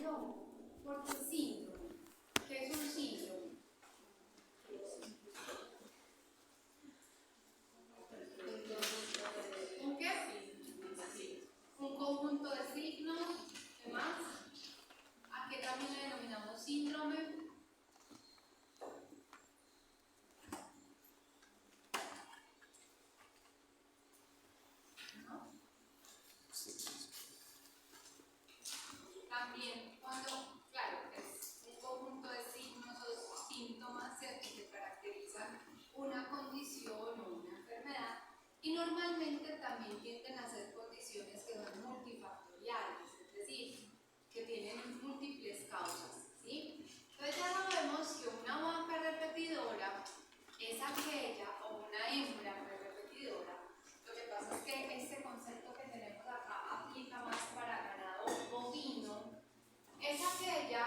No, porque síndrome. ¿Qué es un síndrome? ¿Un qué? Un conjunto de signos. ¿Qué más? ¿A qué también le denominamos síndrome? ¿No? También cuando, claro, es un conjunto de signos o síntomas, ¿cierto?, que caracterizan una condición o una enfermedad, y normalmente también tienden a ser condiciones que son multifactoriales, es decir, que tienen múltiples causas, ¿sí? Entonces ya sabemos que una vaca repetidora es aquella, o una hembra repetidora. Lo que pasa es que este concepto que tenemos acá aplica más para ganado bovino. Es aquella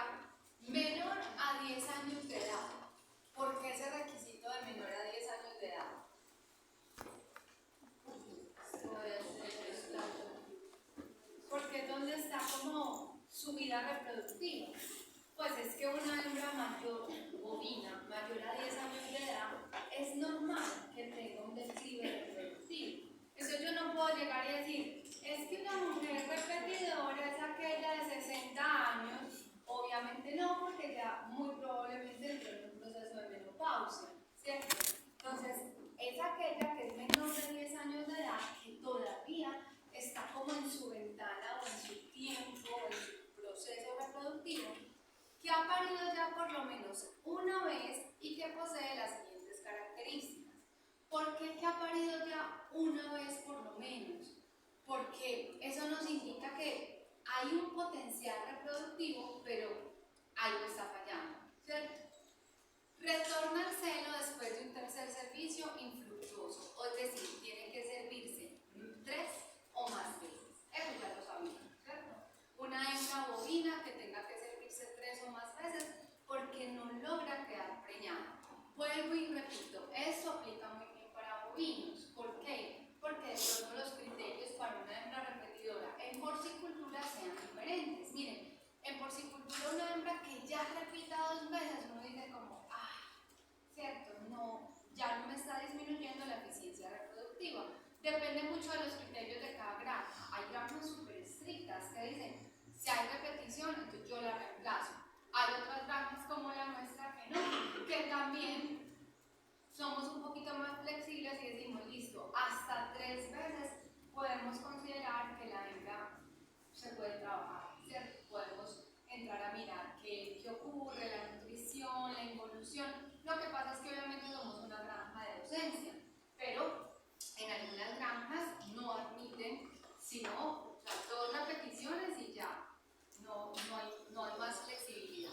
menor a 10 años de edad. ¿Por qué ese requisito de menor a 10 años de edad? Porque es donde está como su vida reproductiva. Pues es que una hembra mayor, bovina, mayor a 10 años de edad, es normal que tenga un declive reproductivo. Entonces yo no puedo llegar y decir, es que una mujer repetidora es aquella de 60 años. Obviamente no, porque ya muy probablemente entró en un proceso de menopausia, ¿cierto? Entonces, es aquella que es menor de 10 años de edad, que todavía está como en su ventana o en su tiempo o en su proceso reproductivo, que ha parido ya por lo menos una vez y que posee las siguientes características. ¿Por qué que ha parido ya una vez por lo menos? Porque eso nos indica que hay un potencial reproductivo, pero algo está fallando, ¿cierto? Retorna al seno después de un tercer servicio infructuoso, o es decir, tiene que servirse 3 o más veces. Eso ya lo sabíamos, ¿cierto? Una hembra bovina que tenga que servirse 3 o más veces porque no logra quedar preñada. Vuelvo y repito, esto aplica muy bien para bovinos. ¿Por qué? Porque de pronto los criterios para una hembra repetidora en porcicultura sean diferentes. Miren, en porcicultura una hembra que ya repita 2 veces, uno dice como, ¿cierto? No, ya no me está disminuyendo la eficiencia reproductiva. Depende mucho de los criterios de cada granja. Hay granjas súper estrictas que dicen, si hay repetición, entonces yo la reemplazo. Hay otras granjas como la nuestra que no, que también somos un poquito más flexibles y decimos, listo, hasta 3 veces podemos considerar que la hembra se puede trabajar, ¿cierto? Podemos entrar a mirar qué ocurre, la nutrición, la involución. Lo que pasa es que obviamente somos una granja de docencia, pero en algunas granjas no admiten sino, o sea, 2 repeticiones y ya, no hay más flexibilidad.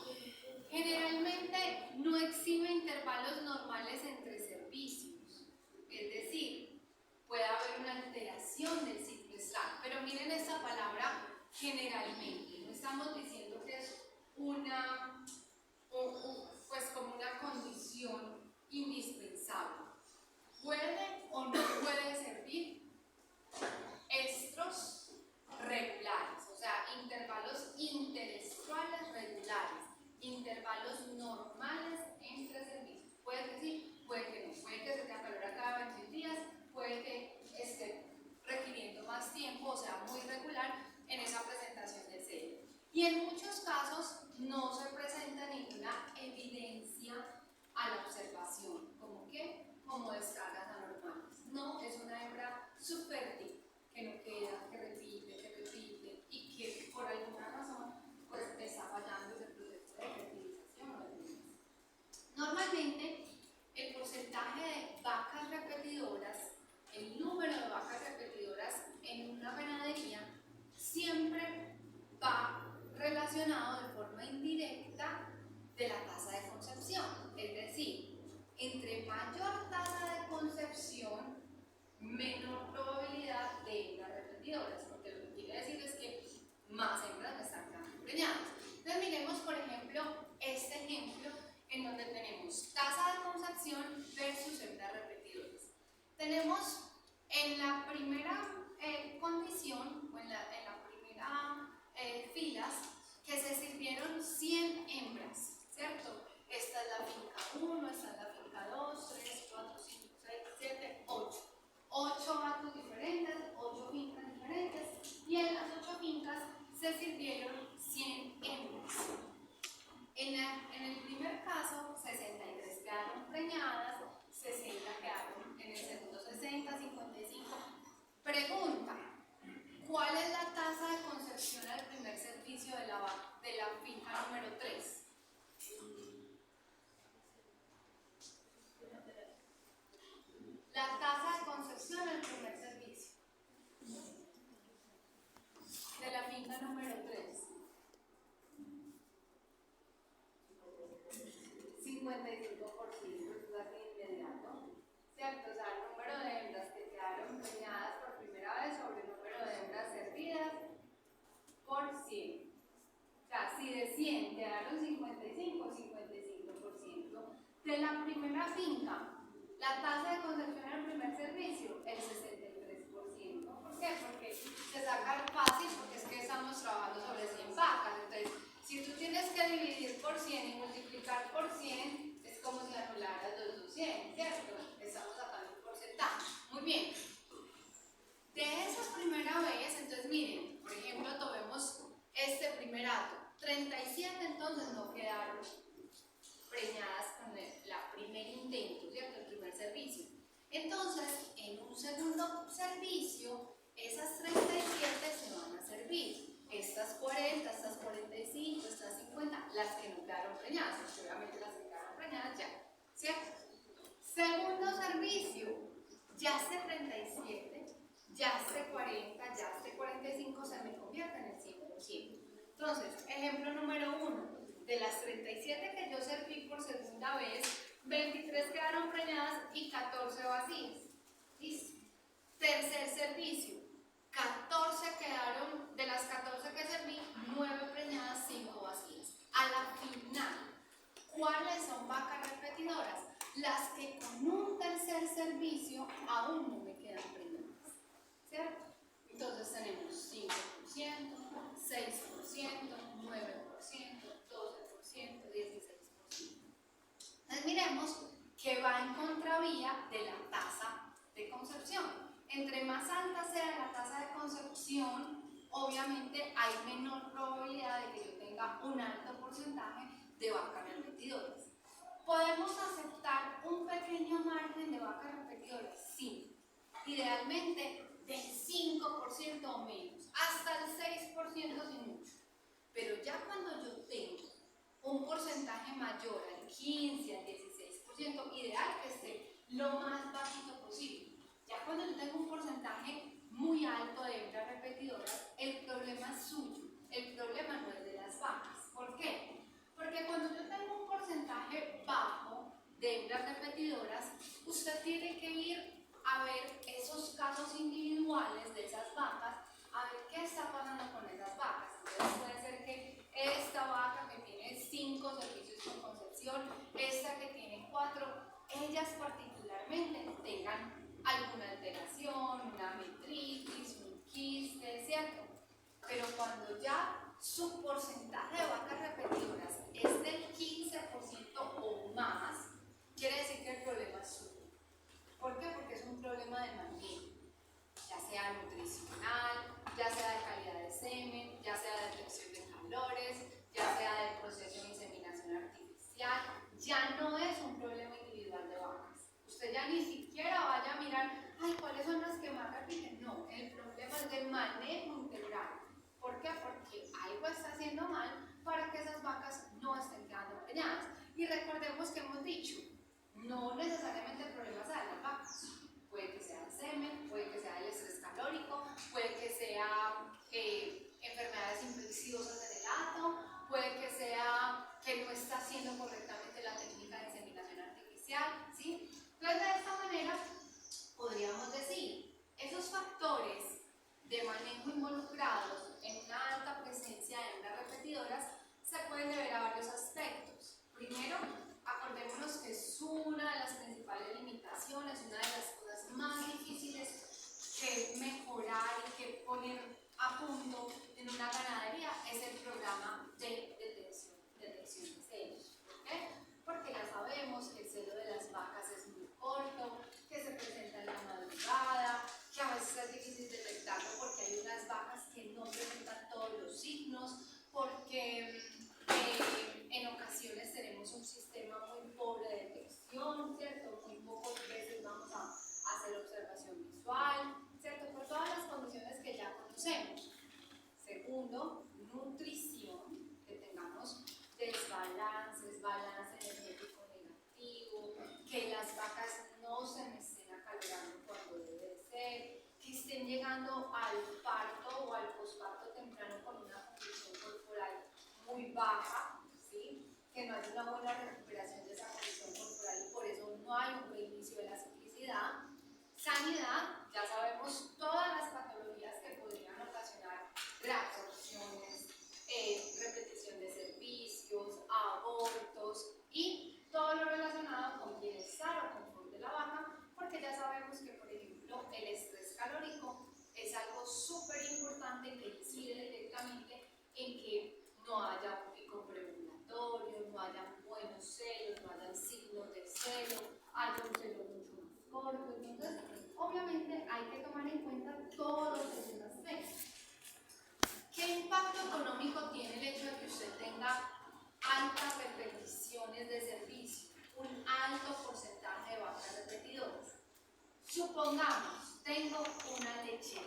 Generalmente no exhibe intervalos normales entre servicios, es decir, puede haber una alteración del ciclo estral, pero miren esta palabra generalmente, no estamos diciendo que es pues como una condición indispensable. ¿Puede o no puede servir? Estros regulares, o sea, intervalos interestrales regulares, intervalos normales entre servicios. Puede que sí, puede que no, puede que se te acalore cada 21 días, puede que esté requiriendo más tiempo, o sea, muy regular en esa presentación del sello. Y en muchos casos no se presenta ninguna evidencia a la observación, ¿como qué? Como descargas anormales. No, es una hembra subfértil, que no queda, que repite, y que por alguna razón pues está fallando ese proceso de fertilización o de crianza. Normalmente el porcentaje de vacas repetidoras, el número de vacas repetidoras en una ganadería siempre va relacionado de forma indirecta de la tasa de concepción, es decir, entre mayor tasa de concepción, menor probabilidad de hembras repetidoras, porque lo que quiere decir es que más hembras me están quedando preñadas. Entonces miremos, por ejemplo, este ejemplo en donde tenemos tasa de concepción versus hembras repetidoras. Tenemos en la primera condición, o en la primera filas, que se ¿cierto? O sea, el número de hembras que quedaron preñadas por primera vez sobre el número de hembras servidas por 100. O sea, si de 100 quedaron 55, 55%. De la primera finca, la tasa de concepción en el primer servicio, el 63%. ¿Por qué? Porque se saca fácil, porque es que estamos trabajando sobre 100 vacas. Entonces, si tú tienes que dividir por 100 y multiplicar por 100, es como si anularas los 200, ¿cierto? Estamos sacando un porcentaje. Muy bien. De esa primera vez, entonces miren, por ejemplo, tomemos este primer acto. 37 entonces no quedaron preñadas con el primer intento, ¿cierto? El primer servicio. Entonces, en un segundo servicio, esas 37 se van a servir. Estas 40, estas 45, estas 50, las que no quedaron preñadas, porque obviamente las que quedaron preñadas ya, ¿cierto? Segundo servicio, ya este 37, ya este 40, ya este 45 se me convierte en el 100%. Entonces, ejemplo número 1. De las 37 que yo serví por segunda vez, 23 quedaron preñadas y 14 vacías. ¿Listo? Tercer servicio, 14 quedaron, de las 14 que serví, 9 preñadas, 5 vacías. A la final, ¿cuáles son vacas repetidoras? Las que con un tercer servicio aún no me quedan preñadas, ¿cierto? Entonces tenemos 5%, 6%, 9%, 12%, 16%. Entonces miremos que va en contravía de la tasa de concepción. Entre más alta sea la tasa de concepción, obviamente hay menor probabilidad de que yo tenga un alto porcentaje de vacas repetidoras. ¿Podemos aceptar un pequeño margen de vacas repetidoras? Sí. Idealmente del 5% o menos, hasta el 6% sin mucho. Pero ya cuando yo tengo un porcentaje mayor al 15, al 16%, ideal que esté lo más bajito posible. Ya cuando yo tengo un porcentaje muy alto de hembras repetidoras, el problema es suyo, el problema no es de las vacas. ¿Por qué? Porque cuando yo tengo un porcentaje bajo de hembras repetidoras, usted tiene que ir a ver esos casos individuales de esas vacas, a ver qué está pasando con esas vacas. Entonces puede ser que esta vaca que tiene 5 servicios con concepción, esta que tiene 4, ellas particularmente tengan alguna alteración, una metritis, un quiste, ¿cierto? Pero cuando ya su porcentaje de vacas repetidoras es del 15% o más, quiere decir que el problema es suyo. ¿Por qué? Porque es un problema de manejo, ya sea nutricional, ya sea de calidad de semen, ya sea de detección de calores, ya sea del proceso de inseminación artificial. Ya no es un problema individual de vacas. Usted ya ni siquiera vaya a mirar, ay, ¿cuáles son las que más repiten? No, el problema es de manejo integral. ¿Por qué? Porque algo está haciendo mal para que esas vacas no estén quedando preñadas. Y recordemos que hemos dicho, no necesariamente el problema sea de las vacas. Puede que sea el semen, puede que sea el estrés calórico, puede que sea enfermedades infecciosas en el hato, puede que sea que no está haciendo correctamente la técnica de inseminación artificial, ¿sí? Entonces, de esta manera, podríamos decir, esos factores de manejo involucrados en una alta presencia de hembras repetidoras se pueden deber a varios aspectos. Primero, acordémonos que es una de las principales limitaciones, una de las cosas más difíciles que mejorar y que poner a punto en una ganadería es el programa de detección de celos. ¿Por qué? Porque ya sabemos que el celo de las vacas es muy corto, que se presenta en la madrugada, que a veces es difícil detectarlo porque hay unas vacas que no presentan todos los signos, porque en ocasiones tenemos un sistema muy pobre de detección, ¿cierto? Muy pocas veces vamos a hacer observación visual, ¿cierto? Por todas las condiciones que ya conocemos. Segundo, nutrición, que tengamos desbalances, balance energético negativo, que las vacas no se me estén acalorando cuando debe de ser, que estén llegando al parto o al posparto temprano con una condición corporal muy baja, ¿sí? Que no hay una buena recuperación de esa condición corporal y por eso no hay un reinicio de la ciclicidad. hay que tomar en cuenta todos esos aspectos. ¿Qué impacto económico tiene el hecho de que usted tenga altas repeticiones de servicio, un alto porcentaje de vacas repetidoras? Supongamos, tengo una lechería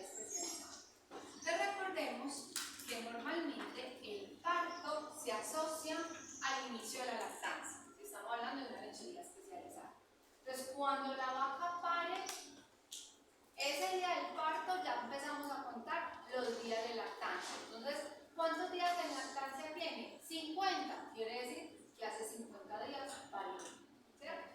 especializada. Entonces recordemos que normalmente el parto se asocia al inicio de la lactancia, si estamos hablando de una lechería especializada. Entonces cuando la vaca pare, ese día del parto ya empezamos a contar los días de lactancia. Entonces, ¿cuántos días de lactancia tiene? 50. Quiere decir que hace 50 días parió. ¿Cierto?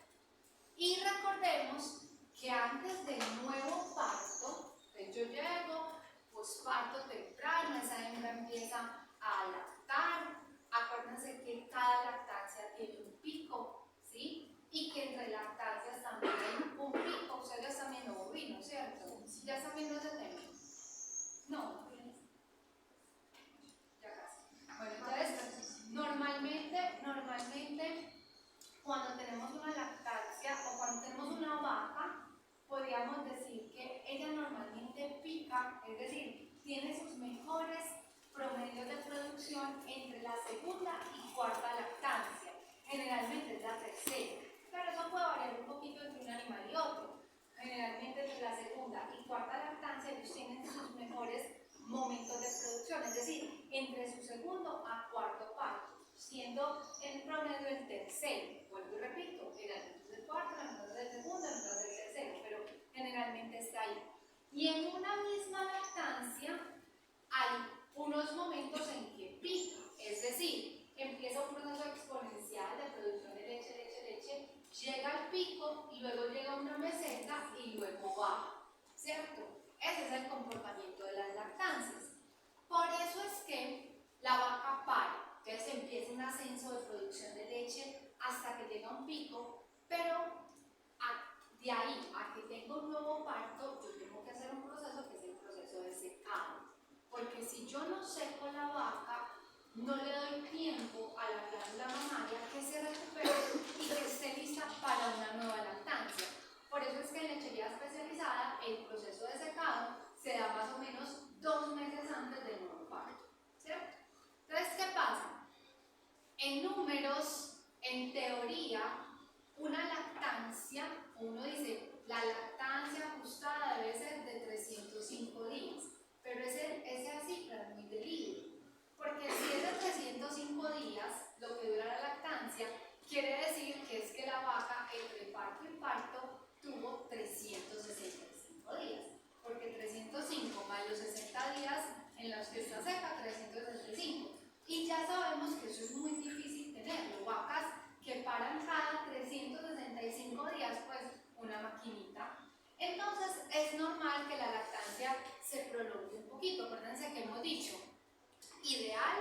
Y recordemos que antes del nuevo parto, yo llego, posparto temprano, esa hembra empieza a lactar. Acuérdense que cada lactancia tiene un pico, ¿sí? Y que entre lactancias también hay un pico. Ustedes ya están viendo bovino, ¿cierto? ¿Ya están viendo ese tema? No. Ya casi. Bueno, entonces, normalmente, cuando tenemos una lactancia o cuando tenemos una vaca, podríamos decir que ella normalmente pica, es decir, tiene sus mejores promedios de producción entre la segunda y cuarta lactancia. Generalmente es la tercera, pero eso puede variar un poquito entre un animal y otro. Generalmente entre la segunda y cuarta lactancia ellos tienen sus mejores momentos de producción, es decir, entre su segundo a cuarto parto, siendo en promedio el tercero. Vuelvo y repito, generalmente es el cuarto, en el del segundo, en el del tercero, pero generalmente está ahí. Y en una misma lactancia hay unos momentos en que pica, es decir, empieza un proceso exponencial de producción de leche, llega al pico y luego llega una meseta y luego baja, ¿cierto? Ese es el comportamiento de las lactancias. Por eso es que la vaca pare, entonces empieza un ascenso de producción de leche hasta que llega a un pico, pero de ahí a que tenga un nuevo parto, yo tengo que hacer un proceso que es el proceso de secado. Porque si yo no seco la vaca, no le doy tiempo a la glándula mamaria que se recupere y que esté lista para una nueva lactancia. Por eso es que en lechería especializada el proceso de secado se da más o menos 2 meses antes del nuevo parto, ¿cierto? Entonces, ¿qué pasa? En números, en teoría, una lactancia, uno dice, la lactancia ajustada debe ser de 305 días, pero esa cifra es muy delirio, porque si es de 305 días, lo que dura la lactancia, quiere decir que es que la vaca entre parto y parto tuvo 365 días, porque 305 más los 60 días en los que está seca, 365. Y ya sabemos que eso es muy difícil tenerlo. Vacas que paran cada 365 días, pues una maquinita. Entonces es normal que la lactancia se prolongue un poquito. Acuérdense que hemos dicho, ideal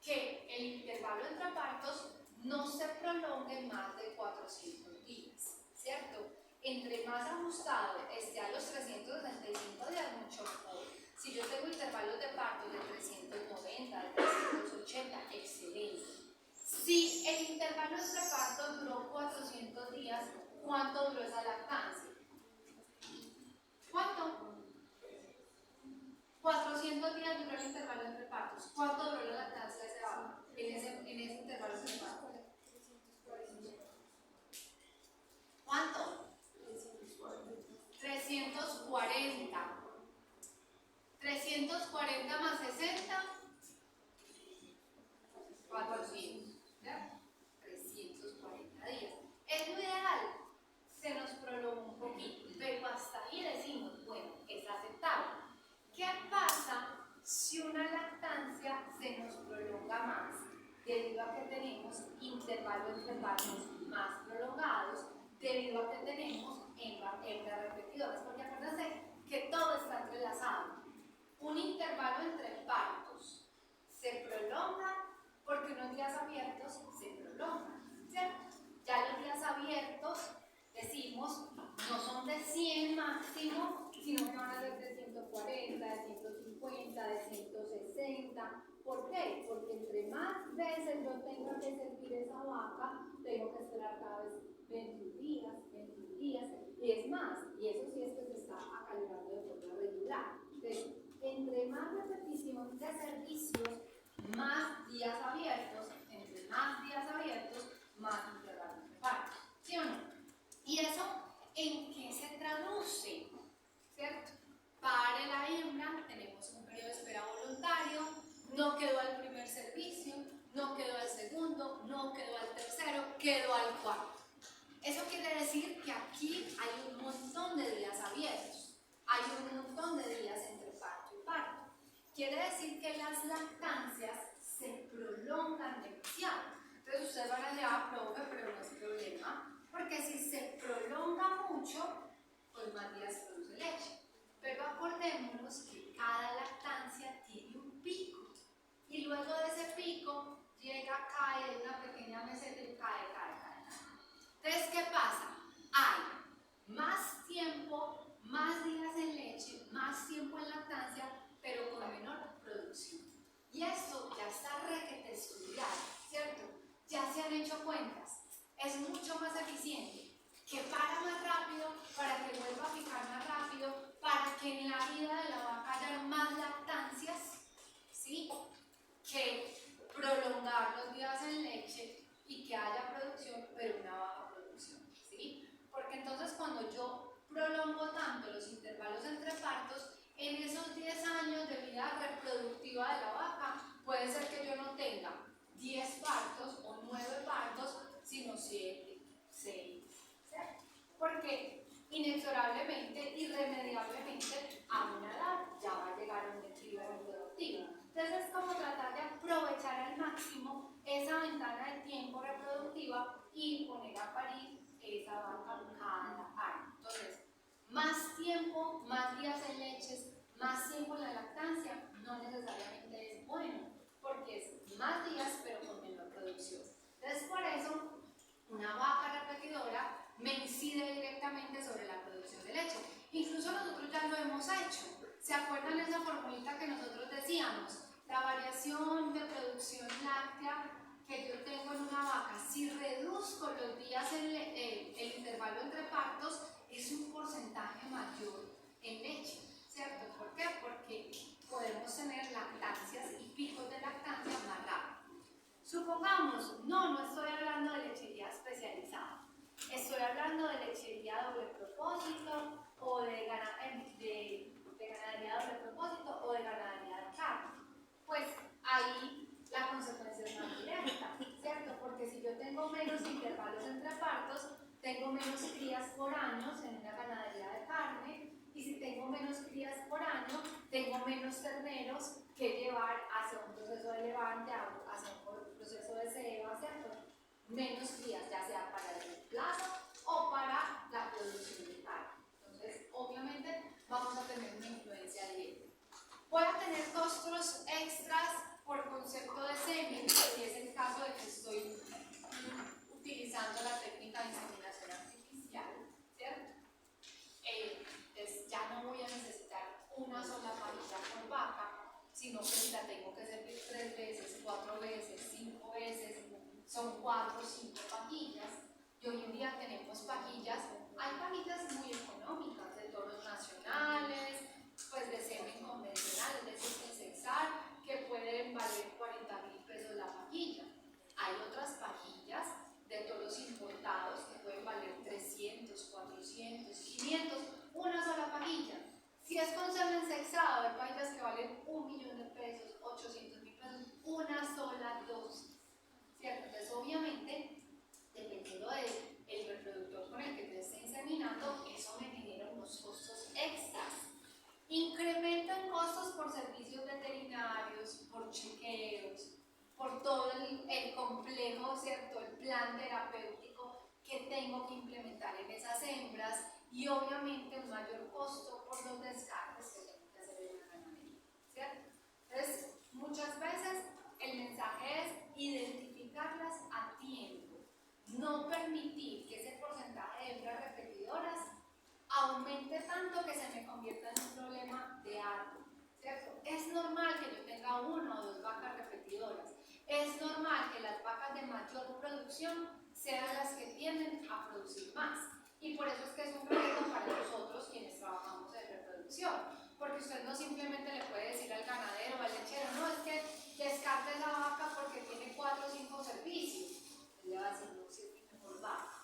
que el intervalo entre partos no se prolongue más de 400 días, ¿cierto? Entre más ajustado esté a los 365 días, mucho mejor. Si yo tengo intervalos de parto de 390, de 380, excelente. Si el intervalo entre partos duró 400 días, ¿cuánto duró esa lactancia? ¿Cuánto? 400 días duró el intervalo entre partos. ¿Cuánto duró la lactancia de ese vaca en ese intervalo entre partos? ¿Cuánto? 340. 340 más 60, 400. ¿Ya? 340 días. Es lo ideal. Se nos prolonga un poquito, pero hasta ahí decimos, bueno, es aceptable. ¿Qué pasa si una lactancia se nos prolonga más? Debido a que tenemos intervalos entre partos más prolongados, debido a que tenemos hembras repetidoras, porque acuérdense que todo está entrelazado. Un intervalo entre partos se prolonga porque unos días abiertos se prolongan, ¿cierto? Ya los días abiertos, decimos, no son de 100 máximo, sino que van a ser de 140, de 150, de 160. ¿Por qué? Porque entre más veces yo tengo que servir esa vaca, tengo que esperar cada vez 21 días, Y es más, y eso sí es que se está acalorando de forma regular. Entonces, entre más repetición de servicios, más días abiertos, entre más días abiertos, más intervalos de paro. ¿Sí o no? ¿Y eso en qué se traduce? ¿Cierto? Para la hembra tenemos un periodo de espera voluntario, no quedó al primer servicio, no quedó al segundo, no quedó al tercero, quedó al cuarto. Eso quiere decir que aquí hay un montón de días abiertos, hay un montón de días entre parto y parto. Quiere decir que las lactancias se prolongan demasiado. Entonces ustedes van a decir, profe, pero no es problema, porque si se prolonga mucho, pues más días produce leche. Pero acordémonos que cada lactancia tiene un pico, y luego de ese pico llega, cae, hay una pequeña meseta y cae. Entonces, ¿qué pasa? Hay más tiempo, más días en leche, más tiempo en lactancia, pero con menor producción. Y esto ya está requete estudiado, ¿cierto? Ya se han hecho cuentas. Es mucho más eficiente, que para más rápido, para que vuelva a picar más rápido, para que en la vida de la vaca haya más lactancias, ¿sí? Que prolongar los días en leche y que haya producción, pero una baja producción, ¿sí? Porque entonces cuando yo prolongo tanto los intervalos entre partos, en esos 10 años de vida reproductiva de la vaca, puede ser que yo no tenga 10 partos o 9 partos, sino 7, 6, ¿cierto? Porque inexorablemente, irremediablemente, a una edad ya va a llegar un equilibrio reproductivo. Entonces es como tratar de aprovechar al máximo esa ventana de tiempo reproductiva y poner a parir esa vaca cada año. Entonces, más tiempo, más días en leches, más tiempo en la lactancia, no necesariamente es bueno, porque es más días pero con menor producción. Entonces, por eso, una vaca repetidora me incide directamente sobre la producción de leche. Incluso nosotros ya lo hemos hecho. ¿Se acuerdan de esa formulita que nosotros decíamos? La variación de producción láctea que yo tengo en una vaca, si reduzco los días en el intervalo entre partos, es un porcentaje mayor en leche, ¿cierto? ¿Por qué? Porque podemos tener lactancias y picos de lactancia más rápido. Supongamos, no estoy hablando de lechería especializada, estoy hablando de lechería doble propósito o de ganadería doble propósito o de ganadería de carne. Pues ahí la consecuencia es más directa, ¿cierto? Porque si yo tengo menos intervalos entre partos, tengo menos crías por año en una ganadería de carne, y si tengo menos crías por año, tengo menos terneros que llevar hacia un proceso de levante, hacia un proceso de ceba, ¿cierto? Menos crías, ya sea para el reemplazo o para la producción de carne. Entonces, obviamente, vamos a tener una influencia directa. Voy a tener costos extras por concepto de semen, si es el caso de que estoy utilizando la técnica de inseminación artificial, ¿cierto? Entonces ya no voy a necesitar una sola pajilla por vaca, sino que si la tengo que servir 3 veces, 4 veces, 5 veces, son 4 o 5 pajillas. Y hoy en día tenemos pajillas, hay pajillas muy económicas de toros nacionales, pues de semen convencional, es decir, sin sexar, que pueden valer 40.000 pesos la pajilla. Hay otras pajillas de toros importados que pueden valer 300, 400, 500, una sola pajilla. Si es con semen sexado, hay pajillas que valen 1.000.000 de pesos, 800.000 pesos, una sola dosis, ¿cierto? Entonces, obviamente, dependiendo del reproductor con el que te esté inseminando, eso me genera unos costos extras. Incremento en costos por servicios veterinarios, por chequeos, por todo el complejo, ¿cierto? El plan terapéutico que tengo que implementar en esas hembras, y obviamente un mayor costo por los descartes que tengo que hacer en la ganadería, ¿cierto? Entonces, muchas veces el mensaje es identificarlas a tiempo, no permitir que ese porcentaje de hembras repetidoras aumente tanto que se me convierta en un problema de árbol, ¿cierto? Es normal que yo tenga 1 o 2 vacas repetidoras. Es normal que las vacas de mayor producción sean las que tienden a producir más. Y por eso es que es un reto para nosotros quienes trabajamos en reproducción, porque usted no simplemente le puede decir al ganadero o al lechero, no, es que descarte esa vaca porque tiene 4 o 5 servicios. Él le va a decir, no, si es mi mejor vaca,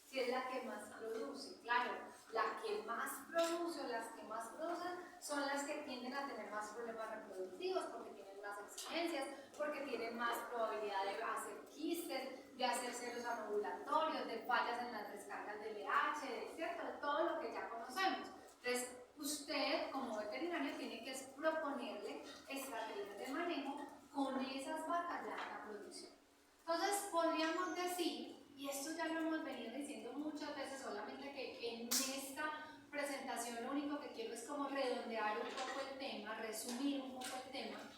si es la que más produce. Claro, la que más produce o las que más producen son las que tienden a tener más problemas reproductivos porque tienen más exigencias, porque tienen más probabilidad de hacer quistes, de hacer celos anovulatorios, de fallas en las descargas de LH, ¿cierto? De todo lo que ya conocemos. Entonces, usted como veterinario tiene que proponerle estrategias de manejo con esas vacas de alta producción. Entonces, podríamos decir, y esto ya lo hemos venido diciendo muchas veces, solamente que en esta presentación lo único que quiero es como redondear un poco el tema, resumir un poco el tema,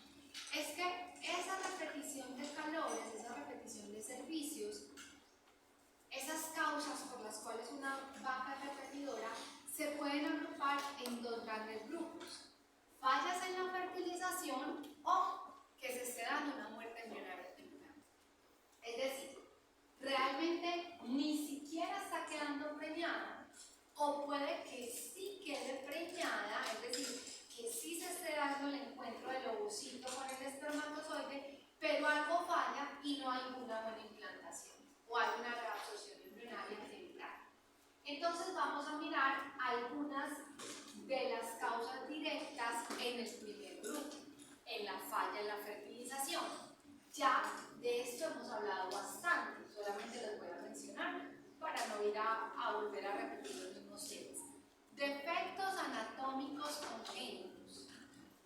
es que esa repetición de calores, esa repetición de servicios, esas causas por las cuales una vaca es repetidora se pueden agrupar en dos grandes grupos: fallas en la fertilización o que se esté dando una muerte embrionaria temprana. Es decir, realmente ni siquiera está quedando preñada, o puede que sí quede preñada, es decir, que sí se esté dando el encuentro del ovocito con el espermatozoide, pero algo falla y no hay una buena implantación o hay una reabsorción embrionaria temprana. Entonces vamos a mirar algunas de las causas directas en el primer grupo, en la falla en la fertilización. Ya de esto hemos hablado bastante, solamente los voy a mencionar para no ir a volver a repetir los mismos temas. Defectos anatómicos congénitos,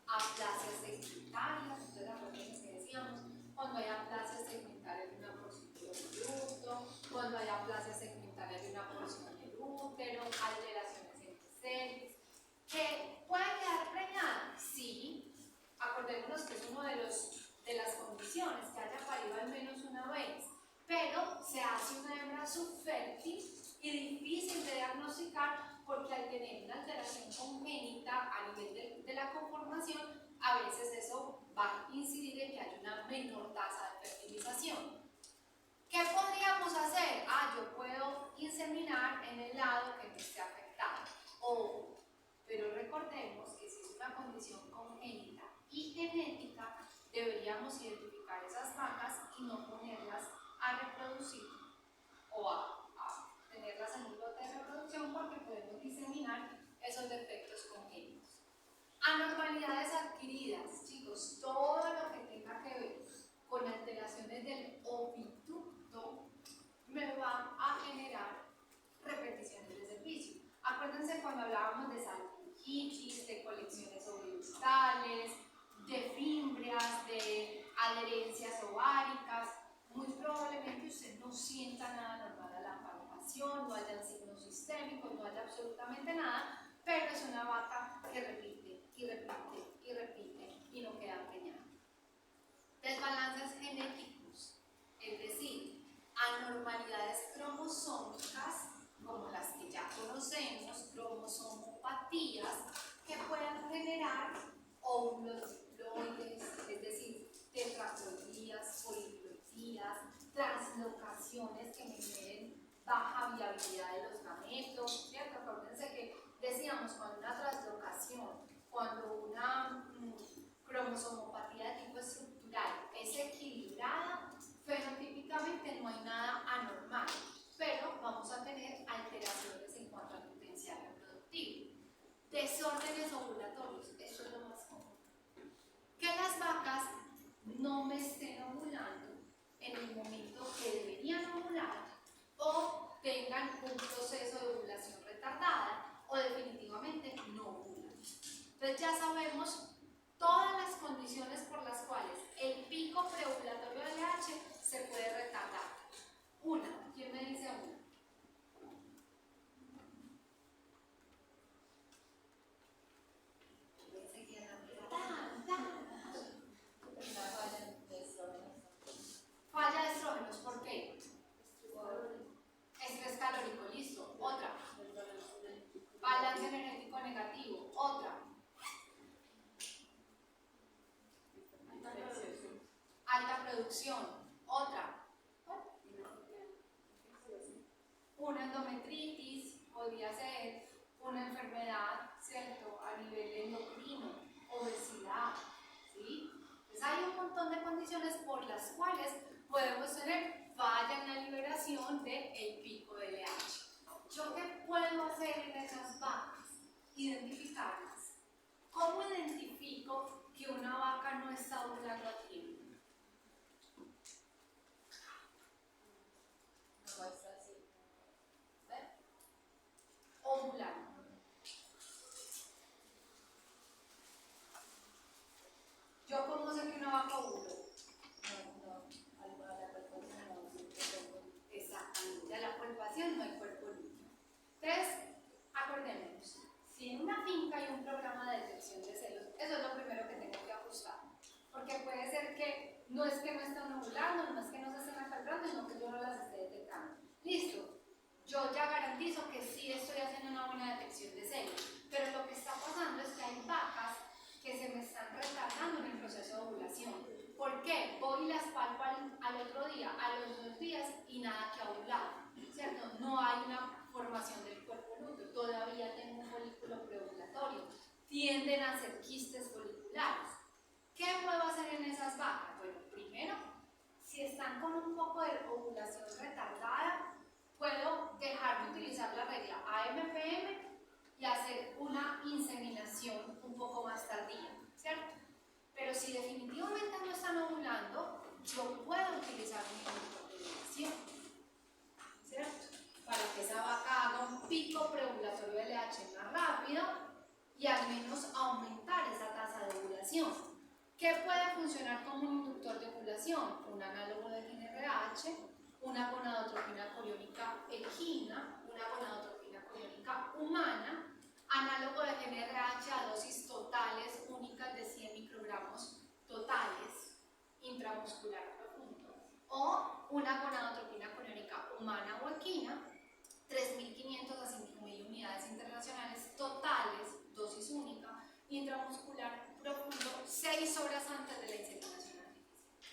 aplasias segmentarias, ustedes acuérdense que decíamos, cuando hay aplasias segmentarias de una porción del producto, cuando hay aplasias segmentarias de una porción del útero, alteraciones en el cervix, que puede quedar preñada, sí, acordémonos que es uno de las condiciones, que haya parido al menos una vez, pero se hace una hembra subfértil y difícil de diagnosticar porque al tener una alteración congénita a nivel de la conformación, a veces eso va a incidir en que haya una menor tasa de fertilización. ¿Qué podríamos hacer? Yo puedo inseminar en el lado que no esté afectado. Pero recordemos que si es una condición congénita y genética, deberíamos identificar esas vacas y no ponerlas a reproducir o a tenerlas en un lote de reproducción porque podemos diseminar esos defectos congénitos. Anormalidades adquiridas, chicos, todo lo que tenga que ver con alteraciones del oviducto me va a generar repeticiones de servicio. Acuérdense cuando hablábamos de salpingitis, de colecciones oviductales, de fimbrias, de adherencias ováricas. Muy probablemente usted no sienta nada normal a la palpación, no haya signos sistémicos, no haya absolutamente nada, pero es una vaca que repite y repite y repite y no queda preñada. Desbalances genéticos, es decir, anormalidades cromosómicas como las que ya conocemos, cromosomopatías, que puedan generar óvulos diploides, es decir, tetraploidías, poliploidías, translocaciones que me generen baja viabilidad de los gametos, ¿cierto? Acuérdense que decíamos cuando una translocación, cuando una cromosomopatía de tipo estructural es equilibrada, fenotípicamente no hay nada anormal, pero vamos a tener alteraciones en cuanto al potencial reproductivo. Desórdenes ovulatorios, eso es lo más común. Que las vacas no me estén ovulando en el momento que deberían ovular o tengan un proceso de ovulación retardada o definitivamente no ovulan. Entonces ya sabemos todas las condiciones por las cuales el pico preovulatorio de LH se puede retardar. Una, ¿quién me dice una? Falla de estrógenos, ¿por qué? Estrés calórico, listo. Otra. Balance energético negativo, otra. Alta producción, otra. Una endometritis, podría ser una enfermedad, ¿cierto?, a nivel endocrino, obesidad, ¿sí? Entonces hay un montón de condiciones por las cuales podemos tener falla en la liberación del pico de LH. ¿Yo qué puedo hacer en esas vacas? Identificarlas. ¿Cómo identifico que una vaca no está ovulando a tiempo? Lo muestra así. ¿Ven? Ovulando. ¿Yo cómo sé que una vaca ovuló? Exactamente, a la palpación no hay cuerpo líquido. Entonces, acordémonos, si en una finca hay un programa de detección de celos, eso es lo primero que tengo que ajustar. Porque puede ser que no es que no estén ovulando, no es que no se estén acalbrando, sino que yo no las esté detectando. Listo, yo ya garantizo que sí estoy haciendo una buena detección de celos, pero lo que está pasando es que hay vacas que se me están retardando en el proceso de ovulación. ¿Por qué? Voy y las palpo al otro día, a los 2 días y nada que ha ovulado, ¿cierto? No hay una formación del cuerpo lúteo, todavía tengo un folículo preovulatorio, tienden a ser quistes foliculares. ¿Qué puedo hacer en esas vacas? Bueno, primero, si están con un poco de ovulación retardada, puedo dejar de utilizar la regla AMPM y hacer una inseminación un poco más tardía, ¿cierto? Pero si definitivamente no están ovulando, yo puedo utilizar un inductor de ovulación, ¿cierto? Para que esa vaca haga un pico preovulatorio de LH más rápido y al menos aumentar esa tasa de ovulación. ¿Qué puede funcionar como un inductor de ovulación? Un análogo de GnRH, una gonadotropina coriónica equina, una gonadotropina coriónica humana, análogo de GnRH a dosis totales únicas de 100 microgramos totales, intramuscular profundo, o una gonadotropina coriónica humana o equina, 3.500 a 5.000 unidades internacionales totales, dosis única, intramuscular profundo, 6 horas antes de la inseminación artificial.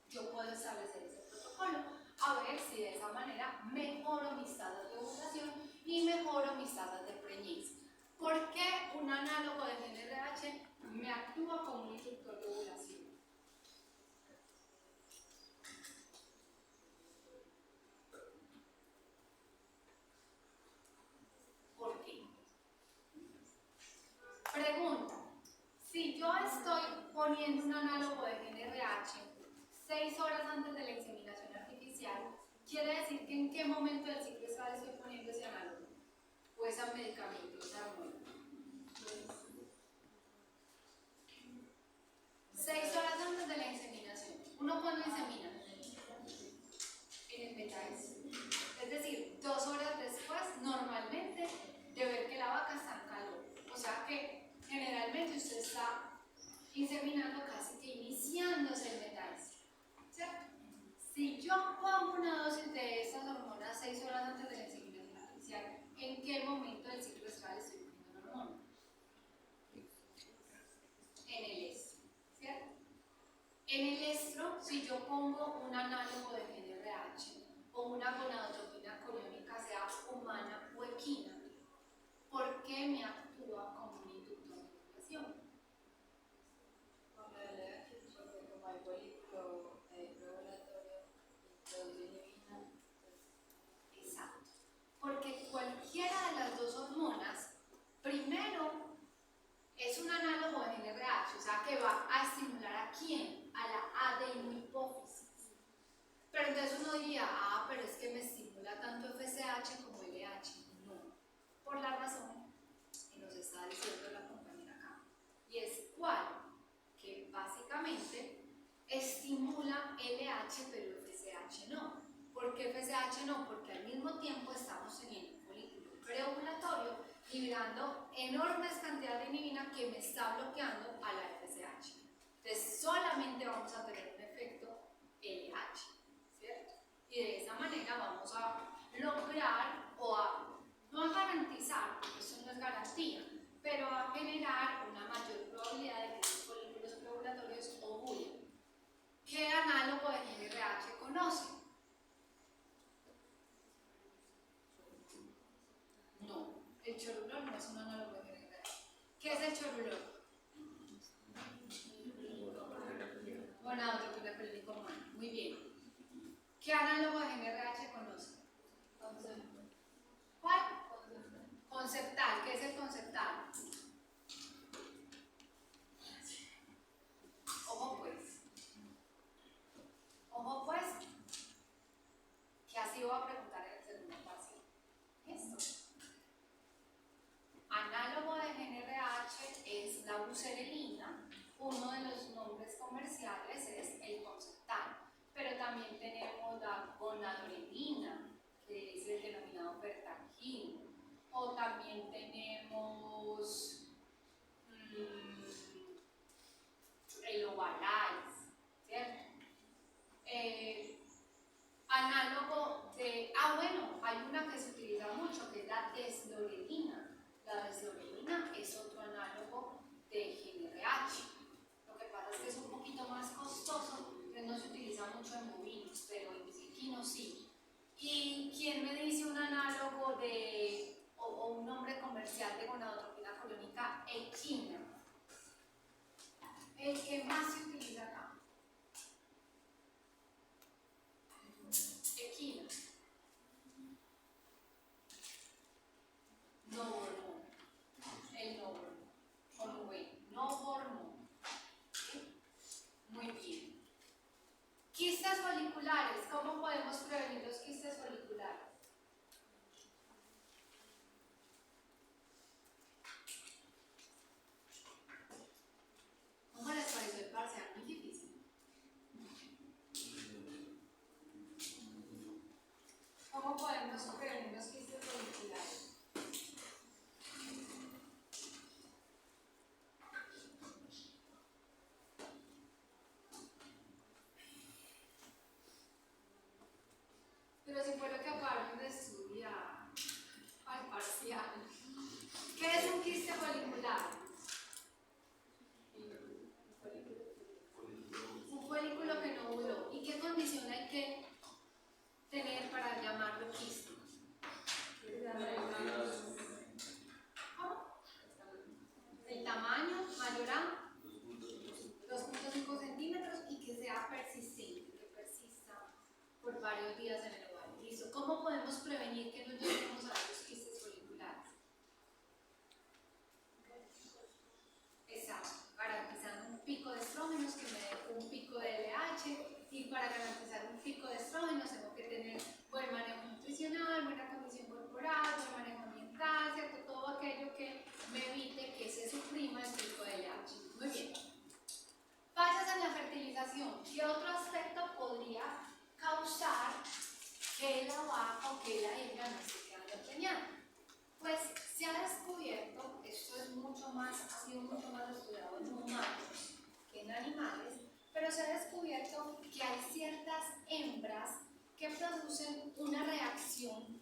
Yo puedo establecer ese protocolo a ver si de esa manera mejoro mis tasas de ovulación y mejoro mis tasas de preñez. ¿Por qué un análogo de GnRH me actúa como un inductor de ovulación? ¿Por qué? Pregunta. Si yo estoy poniendo un análogo de GnRH 6 horas antes de la inseminación artificial, quiere decir que en qué momento del ciclo estral estoy poniendo ese análogo o ese medicamento, esa hormona. 6 horas antes de la inseminación. ¿Uno cuándo insemina? En el metálisis. Es decir, 2 horas después, normalmente, de ver que la vaca está en calor. O sea que generalmente usted está inseminando casi que iniciándose el metálisis, ¿cierto? Si yo pongo una dosis de esas hormonas 6 horas antes de la inseminación artificial, ¿en qué momento del ciclo estral estoy poniendo la hormona? En el estro, ¿cierto? En el estro, si yo pongo un análogo de GnRH o una gonadotropina coriónica, sea humana o equina, ¿por qué me actúa como un inductor de ovulación? Porque como hay folículo preovulatorio, produce inhibina. Exacto. Porque cualquiera de las dos hormonas, primero, es un análogo de GnRH, o sea que va a estimular ¿a quién? A la adenohipófisis. Pero entonces uno diría, pero es que me estimula tanto FSH como LH. No, por la razón que nos está diciendo la compañera acá. Y es cuál, que básicamente estimula LH pero FSH no. ¿Por qué FSH no? Porque al mismo tiempo estamos teniendo un folículo preovulatorio liberando enormes cantidades de inhibina que me está bloqueando a la FSH. Entonces solamente vamos a tener un efecto LH, ¿cierto? Y de esa manera vamos a lograr no a garantizar, porque eso no es garantía, pero a generar una mayor probabilidad de que los folículos preovulatorios ovulen. ¿Qué análogo de GnRH conocen? clínico humano. Muy bien. ¿Qué análogo de GNRH conoce? ¿Cuál? Conceptal. ¿Qué es el conceptal? Ojo pues. Ojo pues. Que así voy a preguntar en el segundo paso. Esto. Análogo de GNRH es la buserelina. Uno de los nombres comerciales es el conceptal. Pero también tenemos la gonadolina, que es el denominado pertangino. O también tenemos el Ovalais, ¿cierto? Análogo de, bueno, hay una que se utiliza mucho, que es la deslorelina. La deslorelina es otro análogo de GNRH. Lo que pasa es que es un poquito más costoso, entonces no se utiliza mucho en bovinos, pero en equinos sí. ¿Y quién me dice un análogo de, o un nombre comercial de gonadotropina colónica equina? El que más se utiliza acá. Equina. Novormón. El novormón. Con V. Novormón. ¿Sí? Muy bien. Quistes foliculares. ¿Cómo podemos prevenir los quistes foliculares? ¿Cómo les pareció el parcial? Muy difícil. ¿Cómo podemos prevenir los quistes foliculares? Pero si fue lo que acabaron de estudiar al parcial. ¿Qué es un quiste folicular? Un folículo que no ovuló. ¿Y qué condición hay que tener para llamarlo quiste? ¿Cómo? El tamaño mayor a 2.5 centímetros y que sea persistente, que persista por varios días en el ovario. ¿Listo? ¿Cómo podemos prevenir que no lleguemos a los quistes foliculares? Exacto, garantizando un pico de estrógenos que me dé un pico de LH, y para garantizar un pico de estrógenos tengo que tener buen manejo nutricional, buena condición corporal, buen manejo ambiental, ¿cierto? Todo aquello que me evite que se suprima el pico de LH. Muy bien. Fallas en la fertilización. ¿Qué otro aspecto podría causar que la vaca o que la hembra no esté quedando preñada? Pues se ha descubierto, esto es mucho más, ha sido mucho más estudiado en humanos que en animales, pero se ha descubierto que hay ciertas hembras que producen una reacción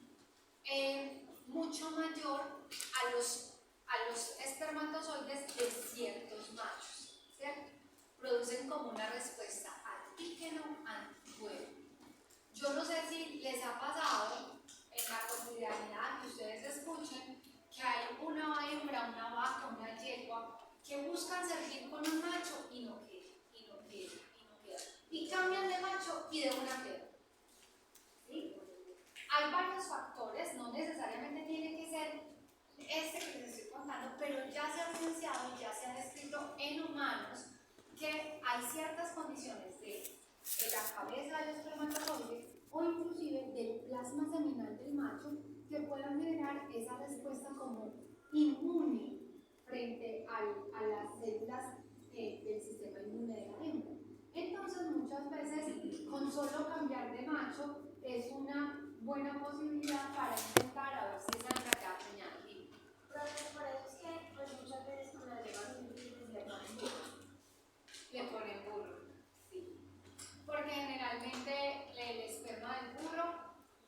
mucho mayor a los espermatozoides de ciertos machos, ¿cierto? Producen como una respuesta antígeno anticuerpo. Yo no sé si les ha pasado en la cotidianidad que ustedes escuchen que hay una hembra, una vaca, una yegua que buscan servir con un macho y no queda, y no queda, y no queda. Y cambian de macho y de una queda. ¿Sí? Hay varios factores, no necesariamente tiene que ser este que les estoy contando, pero ya se ha evidenciado y ya se ha descrito en humanos que hay ciertas condiciones de la cabeza del espermatozoide o inclusive del plasma seminal del macho que puedan generar esa respuesta como inmune frente a las células del sistema inmune de la hembra. Entonces muchas veces con solo cambiar de macho es una buena posibilidad para intentar a ver si esa hembra queda preñada. Por eso es que pues, muchas veces cuando llegan le ponen burro, sí. Porque generalmente el esperma del burro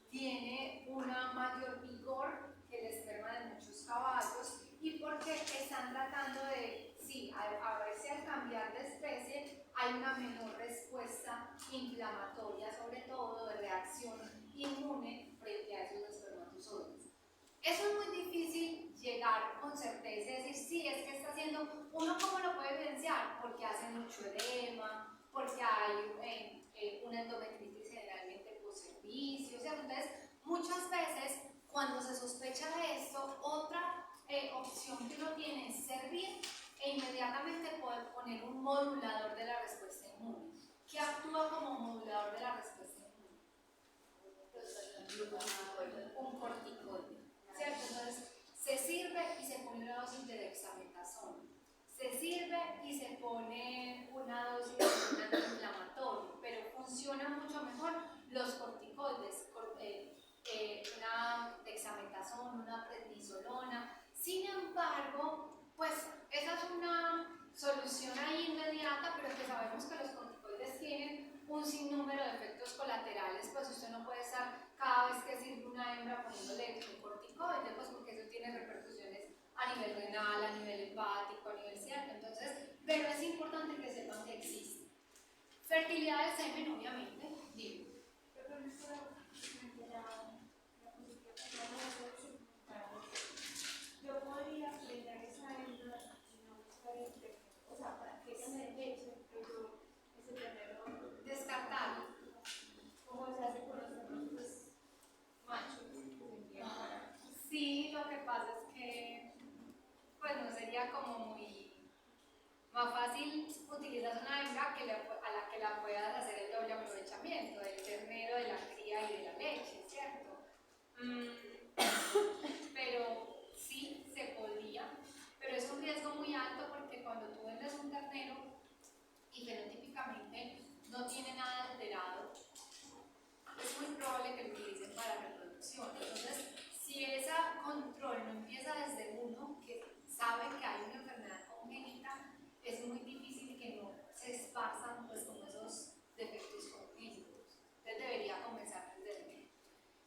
tiene una mayor vigor que el esperma de muchos caballos y porque están tratando de, sí, a ver si al cambiar de especie hay una menor respuesta inflamatoria, sobre todo de reacción inmune frente a esos espermatozoides. Eso es muy difícil llegar con certeza y decir, sí, es que está haciendo, uno cómo lo puede evidenciar, porque hace mucho edema, porque hay una endometritis generalmente por servicio, ¿cierto? Entonces, muchas veces, cuando se sospecha de esto, otra opción que uno tiene es servir e inmediatamente poder poner un modulador de la respuesta inmune. ¿Qué actúa como modulador de la respuesta inmune? Un corticoide, ¿cierto? Entonces, se sirve y se pone una dosis de dexametasona. Se sirve y se pone una dosis de un antiinflamatorio, pero funciona mucho mejor los corticoides, una dexametasona, una prednisolona. Sin embargo, pues esa es una solución ahí inmediata, pero que sabemos que los corticoides tienen un sinnúmero de efectos colaterales, pues usted no puede estar cada vez que sirve una hembra poniéndole un corticoide, pues porque eso tiene repercusiones a nivel renal, a nivel hepático, a nivel cierto. Entonces, pero es importante que sepan que existe. Fertilidad del semen, obviamente, digo. Yo podría aprender esa hembra y no estar entre, o sea, para que ella me dé leche, pero ese ternero, Descartable. ¿cómo se hace con los terneros machos? Sí, lo que pasa es que pues no sería como muy más fácil utilizar una hembra a la que la puedas hacer el doble aprovechamiento del ternero, de la cría y de la leche, ¿cierto? Pero sí se podría, pero es un riesgo muy alto porque cuando tú vendes un ternero y fenotípicamente no tiene nada alterado, es muy probable que lo utilicen para reproducción. Entonces, si ese control no empieza desde uno, que sabe que hay una enfermedad congénita, es muy difícil que no se esparzan pues, con esos defectos congénitos. Entonces, debería comenzar desde el medio.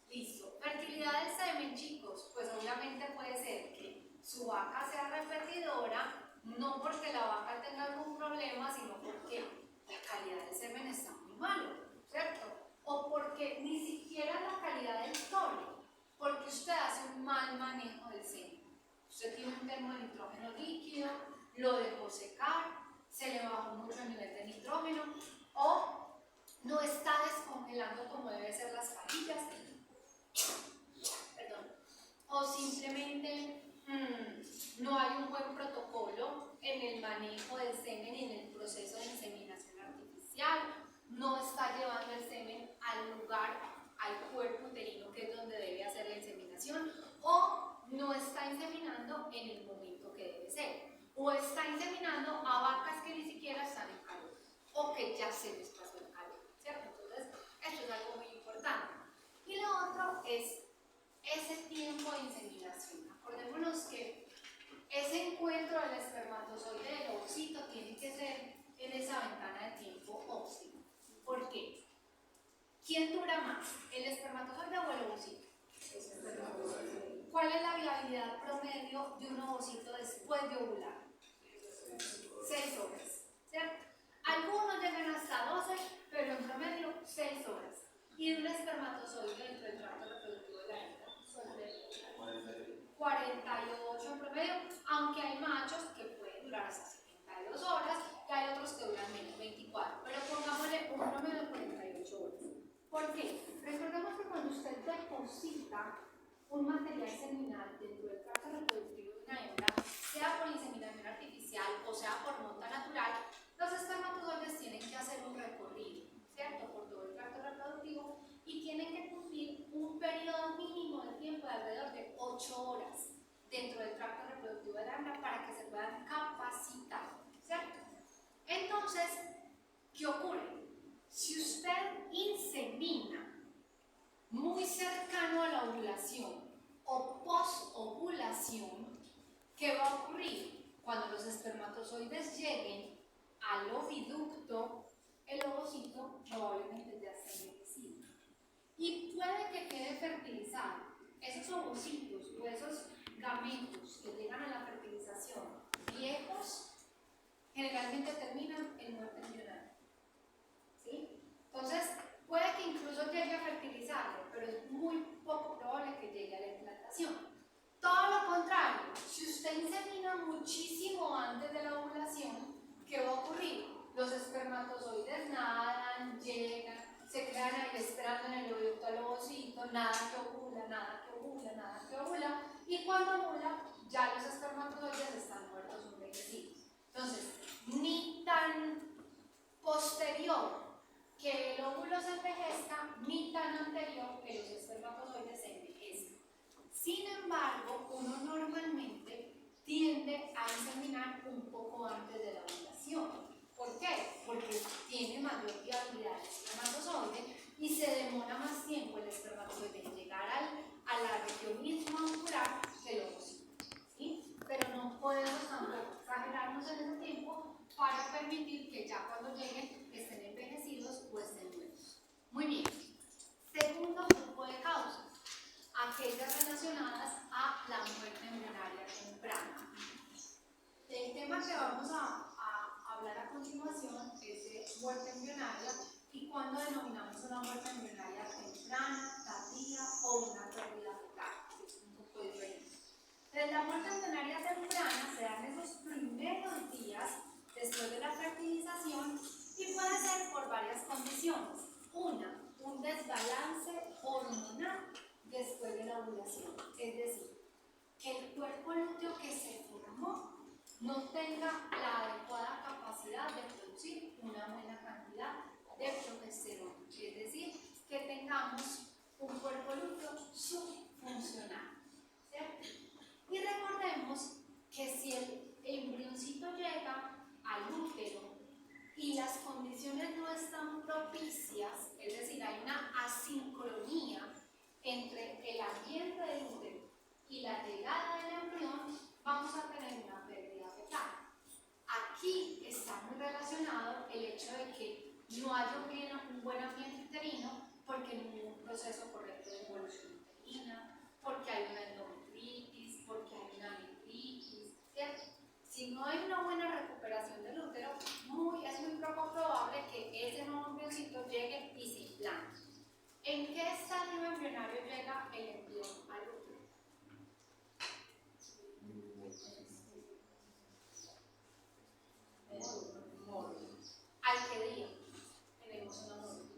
Listo. Fertilidad del semen, chicos, pues obviamente puede ser que su vaca sea repetidora, no porque la vaca tenga algún problema, sino porque la calidad del semen está muy malo, ¿cierto? O porque ni siquiera la calidad del tono, porque usted hace un mal manejo del semen. Usted tiene un termo de nitrógeno líquido, lo dejó secar, se le bajó mucho el nivel de nitrógeno, o no está descongelando como debe ser las parillas, perdón, o simplemente no hay un buen protocolo en el manejo del semen y en el proceso de inseminación artificial, no está llevando el semen al lugar, al cuerpo uterino, que es donde debe hacer la inseminación, o no está inseminando en el momento que debe ser, o está inseminando a vacas que ni siquiera están en calor, o que ya se les pasó el calor, ¿cierto? Entonces, esto es algo muy importante. Y lo otro es ese tiempo de inseminación. Acordémonos que ese encuentro del espermatozoide y del ovocito tiene que ser en esa ventana de tiempo óptima. ¿Por qué? ¿Quién dura más? ¿El espermatozoide o el ovocito? ¿Cuál es la viabilidad promedio de un ovocito después de ovular? 6 horas, ¿cierto? Algunos llegan hasta 12, pero en promedio 6 horas. Y de un espermatozoide dentro del tracto reproductivo de la hembra, 48 en promedio, aunque hay machos que pueden durar hasta 72 horas y hay otros que duran menos, 24, pero pongámosle un promedio de 48 horas. ¿Por qué? Recordemos que cuando usted deposita un material seminal dentro del tracto reproductivo de una hembra, sea por inseminación artificial o sea por monta natural, los espermatozoides tienen que hacer un recorrido, ¿cierto? Por todo el tracto reproductivo y tienen que cumplir un periodo mínimo de tiempo de alrededor de 8 horas dentro del tracto reproductivo de la hembra para que se puedan capacitar, ¿cierto? Entonces, ¿qué ocurre? Si usted insemina muy cercano a la ovulación o post-ovulación, ¿qué va a ocurrir? Cuando los espermatozoides lleguen al oviducto, el ovocito probablemente ya esté envejecido. Y puede que quede fertilizado. Esos ovocitos o esos gametos que llegan a la fertilización viejos, generalmente terminan en muerte embrionaria. ¿Sí? Entonces, puede que incluso llegue a fertilizarlo, pero es muy poco probable que llegue a la implantación. Todo lo contrario, si usted insemina muchísimo antes de la ovulación, ¿qué va a ocurrir? Los espermatozoides nada que ovula, nada que ovula, nada que ovula, y cuando ovula ya los espermatozoides están muertos o envejecidos. Entonces, ni tan posterior que el óvulo se envejezca, ni tan anterior que los espermatozoides se envejezcan. Sin embargo, uno normalmente tiende a inseminar un poco antes de la ovulación. ¿Por qué? Porque tiene mayor viabilidad el espermatozoide y se demora más tiempo el espermatozoide en llegar a la región misma ovular que el ovocito, ¿sí? Pero no podemos tampoco exagerarnos en ese tiempo para permitir que ya cuando lleguen estén envejecidos o estén muertos. Muy bien. Segundo grupo de causas, aquellas relacionadas a la muerte embrionaria temprana. El tema que vamos a hablar a continuación es de muerte embrionaria y cuando denominamos una muerte embrionaria temprana, tardía o una pérdida fetal. Es un poco diferente. Entonces, la muerte embrionaria temprana se da en esos primeros días después de la fertilización y puede ser por varias condiciones. Una, un desbalance hormonal después de la ovulación, es decir, que el cuerpo lúteo que se formó no tenga la adecuada capacidad de producir una buena cantidad de progesterona, es decir, que tengamos un cuerpo lúteo subfuncional, ¿cierto? Y recordemos que si el embrioncito llega al útero y las condiciones no están propicias, es decir, hay una asincronía entre el ambiente del útero y la llegada del embrión, vamos a tener una pérdida fetal. Aquí está muy relacionado el hecho de que no haya un buen ambiente uterino porque no hubo un proceso correcto de evolución uterina, porque hay una endometritis, porque hay una nefritis, ¿cierto? Si no hay una buena recuperación del útero, es muy poco probable que ese nuevo embrioncito llegue y se implante. ¿En qué estadio embrionario llega el embrión al útero? ¿Al qué día tenemos una muerte?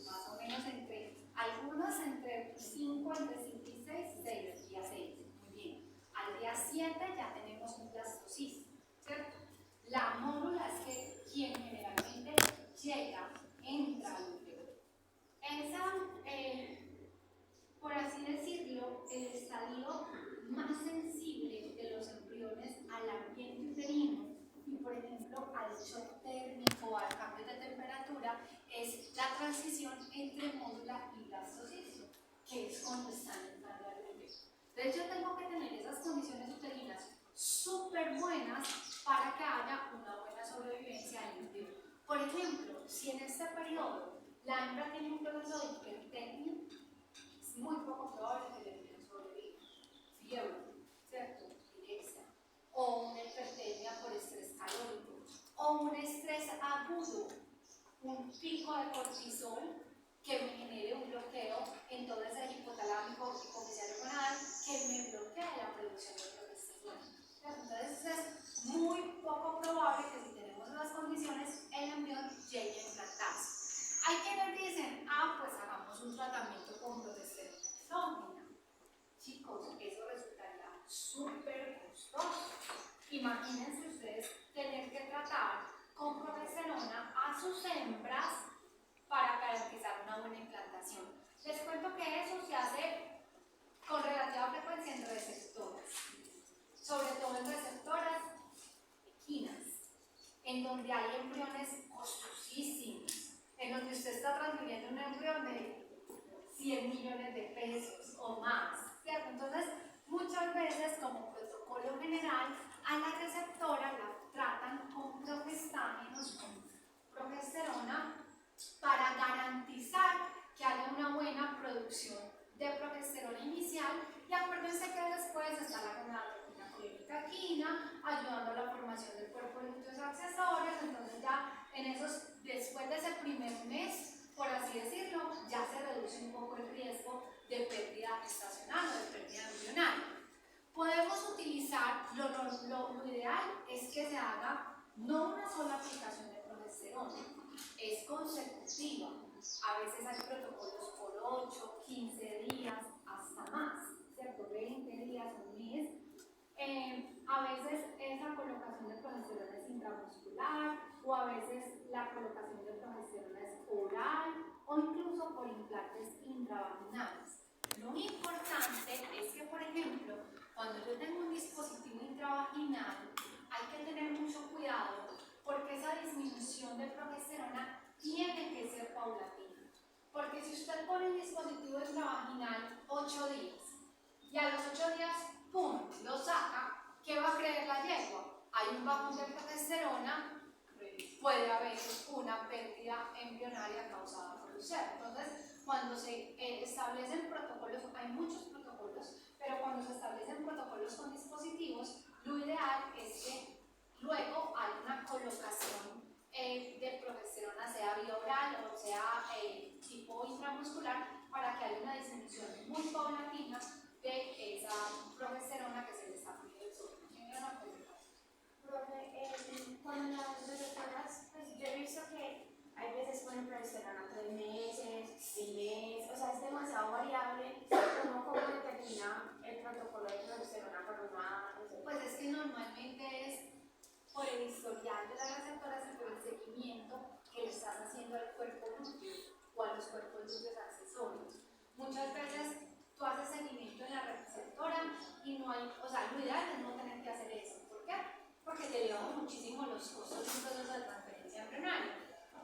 Más o menos algunos entre 5 y 6, día 6. Muy bien. Al día 7 ya tenemos un blastocisto, ¿cierto? La mórula es que quien generalmente llega, entra al útero. Por así decirlo, el estadio más sensible de los embriones al ambiente uterino y, por ejemplo, al shock térmico o al cambio de temperatura es la transición entre mórula y blastocisto, que es cuando están entrando al útero. De hecho, tengo que tener esas condiciones uterinas súper buenas para que haya una buena sobrevivencia al embrión. Por ejemplo, si en este periodo la hembra tiene un proceso de hipertermia, es muy poco probable que el embrión sobreviva. Fiebre, ¿cierto? Epilepsia, o una hipertermia por estrés calórico, o un estrés agudo, un pico de cortisol que me genere un bloqueo en todo ese hipotalámico hipoficiario gonadal que me bloquea la producción de progesterona. Entonces es muy poco probable que si tenemos las condiciones el embrión llegue a implantarse. Hay quienes dicen, pues hagamos un tratamiento con progesterona exógena. Chicos, eso resultaría súper costoso. Imagínense ustedes tener que tratar con progesterona a sus hembras para garantizar una buena implantación. Les cuento que eso se hace con relativa frecuencia en receptoras, sobre todo en receptoras equinas, en donde hay embriones costosísimos, en donde usted está transfiriendo un embrión de 100 millones de pesos o más, ¿cierto? Entonces, muchas veces, como protocolo general, a la receptora la tratan con progestágenos, con progesterona, para garantizar que haya una buena producción de progesterona inicial. Y acuérdense que después está la gonadotropina colérica equina, ayudando a la formación del cuerpo de lúteos accesorios. Entonces ya después de ese primer mes, por así decirlo, ya se reduce un poco el riesgo de pérdida gestacional o de pérdida embrionaria. Podemos utilizar, lo ideal es que se haga no una sola aplicación de progesterona, es consecutiva. A veces hay protocolos por 8, 15 días, hasta más, ¿cierto? 20 días, un mes. A veces esa colocación de progesterona es intramuscular o a veces la colocación de progesterona es oral o incluso por implantes intravaginales. Lo importante es que, por ejemplo, cuando yo tengo un dispositivo intravaginal, hay que tener mucho cuidado porque esa disminución de progesterona tiene que ser paulatina. Porque si usted pone un dispositivo intravaginal 8 días y a los 8 días, ¡pum!, lo saca, ¿qué va a creer la yegua? Hay un bajón de progesterona, puede haber una pérdida embrionaria causada por UCER. Entonces, cuando se establecen protocolos, hay muchos protocolos, pero cuando se establecen protocolos con dispositivos, lo ideal es que luego hay una colocación de progesterona, sea vía oral o sea tipo intramuscular, para que haya una disminución muy paulatina de esa progesterona que se le está pidiendo. Profe, con las receptoras, pues yo he visto que hay veces ponen progesterona 3 meses, 1 mes, o sea, es demasiado variable. ¿Cómo determina el protocolo de progesterona para una receptora? Pues es que normalmente es por el historial de las receptoras y por el seguimiento que le estás haciendo al cuerpo lúteo o a los cuerpos lúteos accesorios. Muchas veces tú haces seguimiento en la receptora y no hay, o sea, lo ideal es no tener que hacer eso. ¿Por qué? Porque te elevamos muchísimo los costos de un proceso de transferencia embrionaria.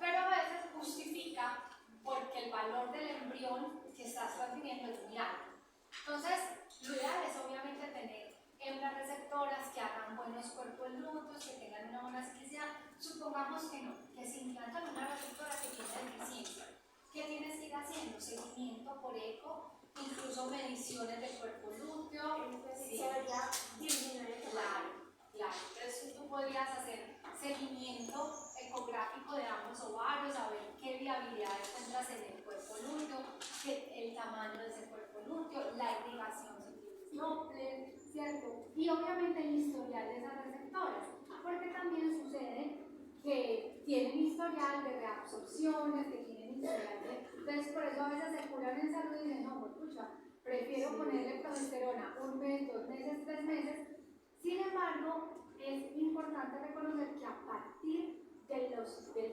Pero a veces justifica porque el valor del embrión que estás transfiriendo es muy alto. Entonces, lo ideal es obviamente tener hembras receptoras que hagan buenos cuerpos lúteos, que tengan una buena ciclicidad. Supongamos que no, que se implantan una receptora que tiene deficiencia. ¿Qué tienes que ir haciendo? Seguimiento por eco, incluso mediciones del cuerpo lúteo. Entonces, Sí. se debería disminuir el tamaño. Claro. Entonces tú podrías hacer seguimiento ecográfico de ambos ovarios, a ver qué viabilidad encuentras en el cuerpo lúteo, el tamaño de ese cuerpo lúteo, la irrigación si Doppler, ¿cierto? Y obviamente el historial de esas receptoras, porque también sucede que tienen historial de reabsorciones, que tienen historial de... Entonces por eso a veces se curan en salud y dicen, no, escucha, prefiero ponerle progesterona 1 mes, 2 meses, 3 meses. Sin embargo, es importante reconocer que a partir del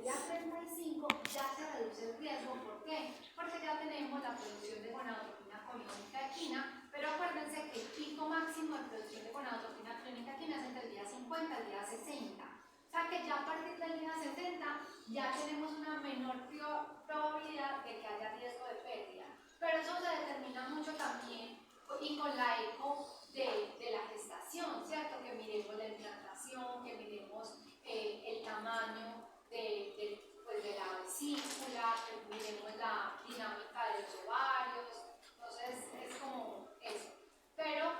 día 35 ya se reduce el riesgo. ¿Por qué? Porque ya tenemos la producción de gonadotropina clínica equina, pero acuérdense que el pico máximo de producción de gonadotropina clínica equina es entre el día 50 y el día 60. O sea que ya a partir del día 60 ya tenemos una menor probabilidad de que haya riesgo de pérdida. Pero eso se determina mucho también y con la eco de la gestación, ¿cierto? Que miremos la implantación, que miremos el tamaño de la vesícula, que miremos la dinámica de los ovarios. Entonces es como eso. Pero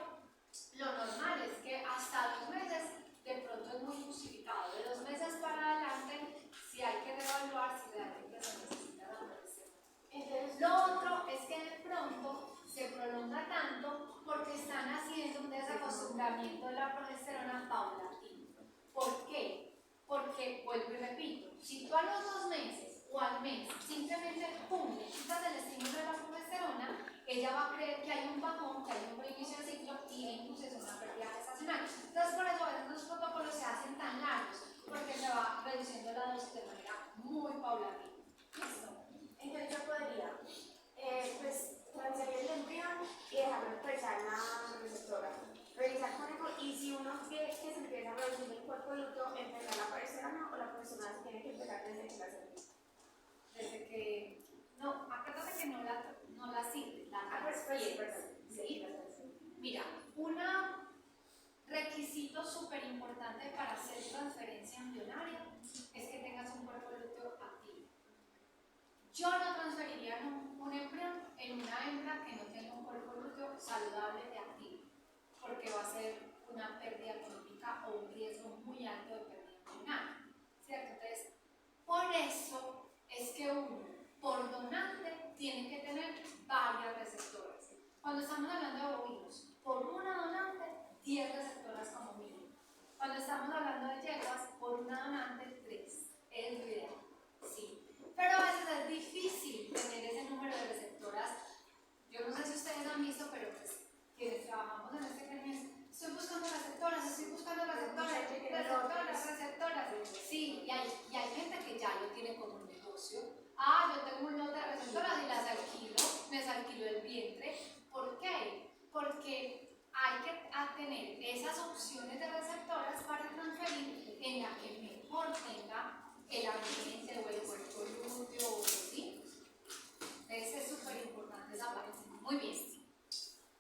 lo normal es que hasta 2 meses de pronto es muy justificado. De 2 meses para adelante, si hay que reevaluar si realmente se necesita la progesterona. Entonces, lo otro es que de pronto se prolonga tanto porque están haciendo un desacostumbramiento de la progesterona paulatino. ¿Por qué? Porque, vuelvo y repito, si tú a los 2 meses o al mes simplemente pum, le quitas el estímulo de la progesterona, ella va a creer que hay un bajón, que hay un reinicio de ciclo y incluso es una pérdida gestacional. Entonces, por eso a veces los protocolos se hacen tan largos, porque se va reduciendo la dosis de manera muy paulatina. ¿Listo? Entonces yo podría pues, transferir el embrión y dejarlo expresar en la receptora. Revisar con eco y si uno ve que se empieza a reducir el cuerpo lúteo, empezar la progesterona o la progesterona se tiene que empezar desde que la servir. Desde que... No, acuérdate que no la sirve, la transfieres. ¿Sí? Mira, un requisito súper importante para hacer transferencia embrionaria es que tengas un cuerpo lúteo activo. Yo no transferiría un embrión en una hembra que no tenga un cuerpo lúteo saludable de activo, porque va a ser una pérdida económica o un riesgo muy alto de pérdida embrionaria, ¿cierto? Entonces, por eso es que uno, por donante, tiene que tener varias receptoras. Cuando estamos hablando de bovinos, por una donante, 10 receptoras como mínimo. Cuando estamos hablando de yeguas, por una donante, 3. Es lo ideal, sí. Pero a veces es difícil tener esas opciones de receptoras para transferir en la que mejor tenga el ambiente o el cuerpo lúteo, ¿sí? Ese es súper importante esa parte. Muy bien.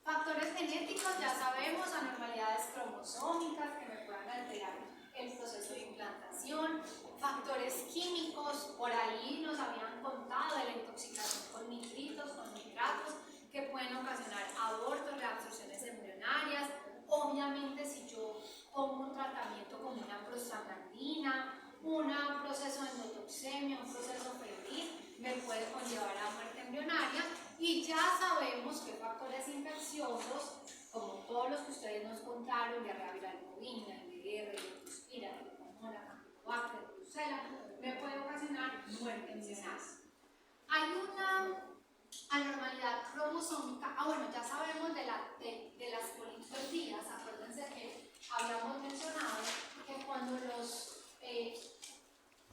Factores genéticos, ya sabemos, anormalidades cromosómicas que me puedan alterar el proceso de implantación. Factores químicos, por ahí nos habían contado de la intoxicación con nitritos, con nitratos, que pueden ocasionar abortos, reabsorciones embrionarias. Obviamente, si yo pongo un tratamiento como una prostaglandina, un proceso de endotoxemia, un proceso febril, me puede conllevar a muerte embrionaria. Y ya sabemos que factores infecciosos, como todos los que ustedes nos contaron, diarrea viral bovina, MDR, leptospira, tricomonas, campylobacter, brucela, me puede ocasionar muerte embrionaria. Hay una anormalidad cromosómica. Bueno, ya sabemos de las poliploidías. Acuérdense que habíamos mencionado que cuando los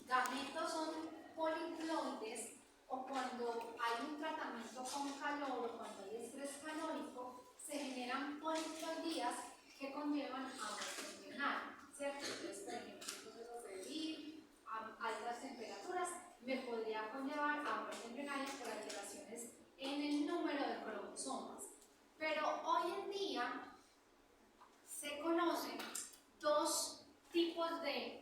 gametos son poliploides, o cuando hay un tratamiento con calor o cuando hay estrés calórico, se generan poliploidías que conllevan a muerte embrionaria, ¿cierto? Entonces, por ejemplo, un proceso febril, a altas temperaturas, me podría conllevar a muerte embrionaria por alteraciones en el número de cromosomas. Pero hoy en día se conocen dos tipos de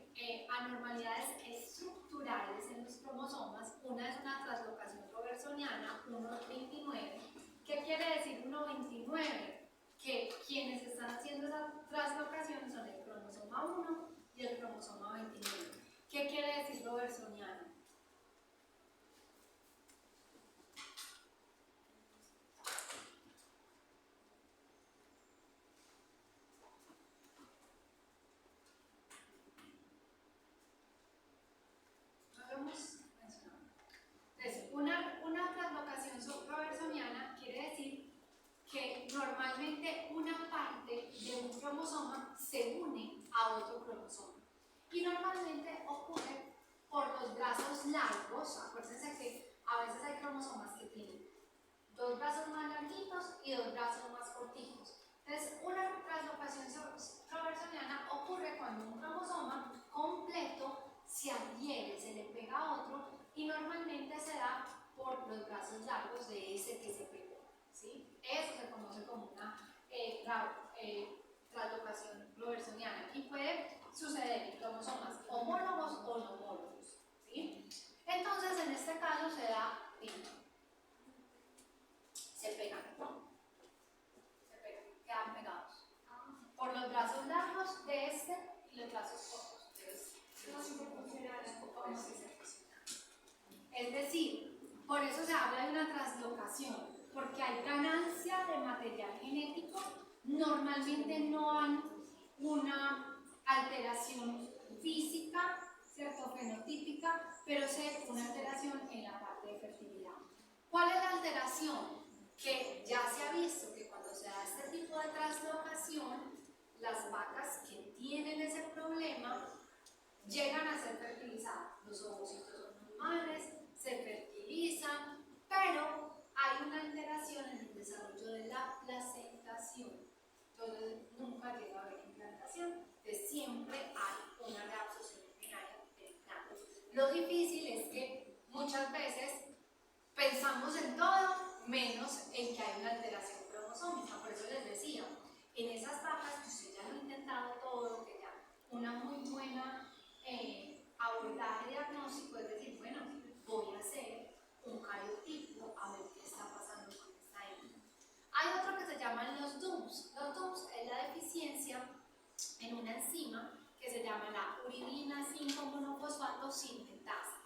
anormalidades estructurales en los cromosomas. Una es una translocación robertsoniana 1.29. ¿Qué quiere decir 1.29? Que quienes están haciendo esa translocación son el cromosoma 1 y el cromosoma 29. ¿Qué quiere decir robertsoniana? Entonces, una translocación robertsoniana quiere decir que normalmente una parte de un cromosoma se une a otro cromosoma. Y normalmente ocurre por los brazos largos. Acuérdense que a veces hay cromosomas que tienen dos brazos más larguitos y dos brazos más cortitos. Entonces, una translocación robertsoniana ocurre cuando un cromosoma completo se adhiere, se le pega a otro, y normalmente se da por los brazos largos de ese que se pegó, ¿sí? Eso se conoce como una translocación robertsoniana y puede suceder en cromosomas homólogos o no homólogos, ¿sí? Entonces, en este caso se da, se pegan, quedan pegados por los brazos largos de este y los brazos cortos de este. Es decir, por eso se habla de una translocación, porque hay ganancia de material genético. Normalmente no hay una alteración física, ¿cierto? Fenotípica, pero sí una alteración en la parte de fertilidad. ¿Cuál es la alteración? Que ya se ha visto que cuando se da este tipo de translocación, las vacas que tienen ese problema llegan a ser fertilizadas. Los ovocitos son normales, se fertilizan, pero hay una alteración en el desarrollo de la placentación. Entonces nunca llega a haber implantación, entonces siempre hay una reabsorción embrionaria del implante. Lo difícil es que muchas veces pensamos en todo menos en que hay una alteración cromosómica. Por eso les decía, en esas vacas que ustedes ya lo han intentado todo, que ya una muy buena abordaje diagnóstico, es decir, bueno, voy a hacer un cariotipo a ver qué está pasando con esta hembra. Hay otro que se llaman los DUMS. Los DUMS es la deficiencia en una enzima que se llama la uridina 5-monofosfato sintetasa.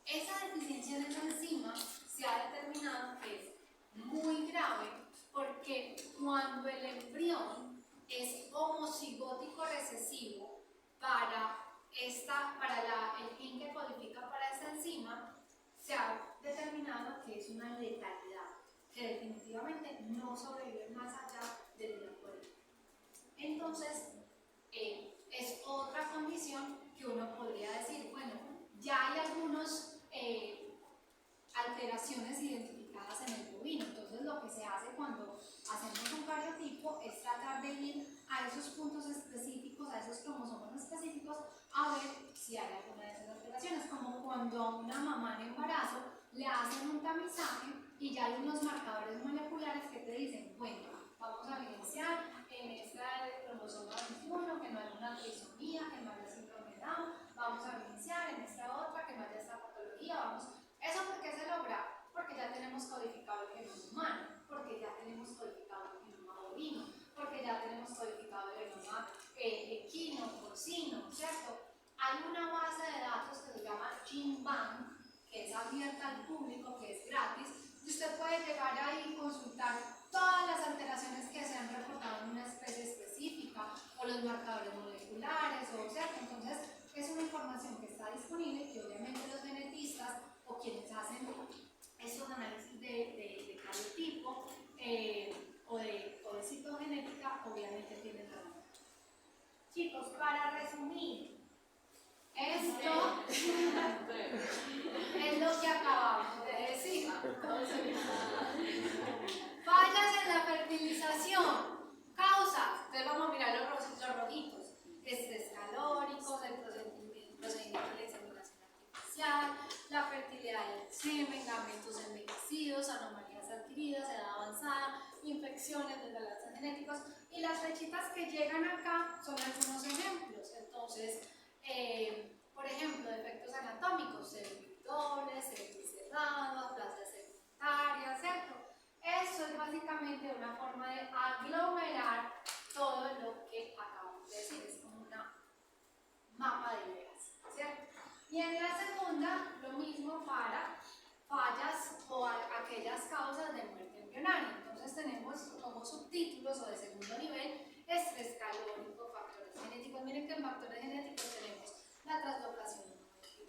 Esa deficiencia en esa enzima se ha determinado que es muy grave porque cuando el embrión es homocigótico recesivo para el gen que codifica para esa enzima, se ha determinado que es una letalidad, que definitivamente no sobrevive más allá del día 40. Entonces, es otra condición que uno podría decir, bueno, ya hay algunas alteraciones identificadas en el bovino. Entonces, lo que se hace cuando hacemos un cariotipo es tratar de ir a esos puntos específicos, a esos cromosomas específicos, a ver si hay alguna de esas alteraciones, como cuando a una mamá en embarazo le hacen un tamizaje y ya hay unos marcadores moleculares que te dicen, bueno, vamos a evidenciar en esta del cromosoma 21 que no hay una trisomía, que no haya síndrome de Down, vamos a evidenciar en esta otra que no haya esta patología, vamos. ¿Eso por qué se logra? Porque ya tenemos codificado el genoma humano, porque ya tenemos codificado el genoma bovino, porque ya tenemos codificado el genoma equino, porcino, ¿cierto? Hay una base de datos que se llama GenBank, que es abierta al público, que es gratis, y usted puede llegar ahí y consultar todas las alteraciones que se han reportado en una especie específica, o los marcadores moleculares, o ¿cierto? Entonces, es una información que está disponible y que obviamente los genetistas o quienes hacen estos análisis de calotipo o de citogenética, obviamente tienen la mano. Chicos, para resumir, esto es lo que acabamos de decir. Fallas en la fertilización, causas, entonces vamos a mirar los rojitos, estrés calórico, el procedimiento de inseminación artificial, la fertilidad del semen, gametos envejecidos, anomalías adquiridas, edad avanzada, infecciones, desbalances genéticos, y las flechitas que llegan acá son algunos ejemplos. Entonces, por ejemplo, defectos anatómicos, cervicoides, cervicerrado, aplasia secundaria, ¿cierto? Eso es básicamente una forma de aglomerar todo lo que acabamos de decir, es como una mapa de ideas, ¿cierto? Y en la segunda, lo mismo para fallas o aquellas causas de muerte embrionaria. Entonces tenemos como subtítulos o de segundo nivel, estrés calórico, factores genéticos. Miren que en factores genéticos tenemos la translocación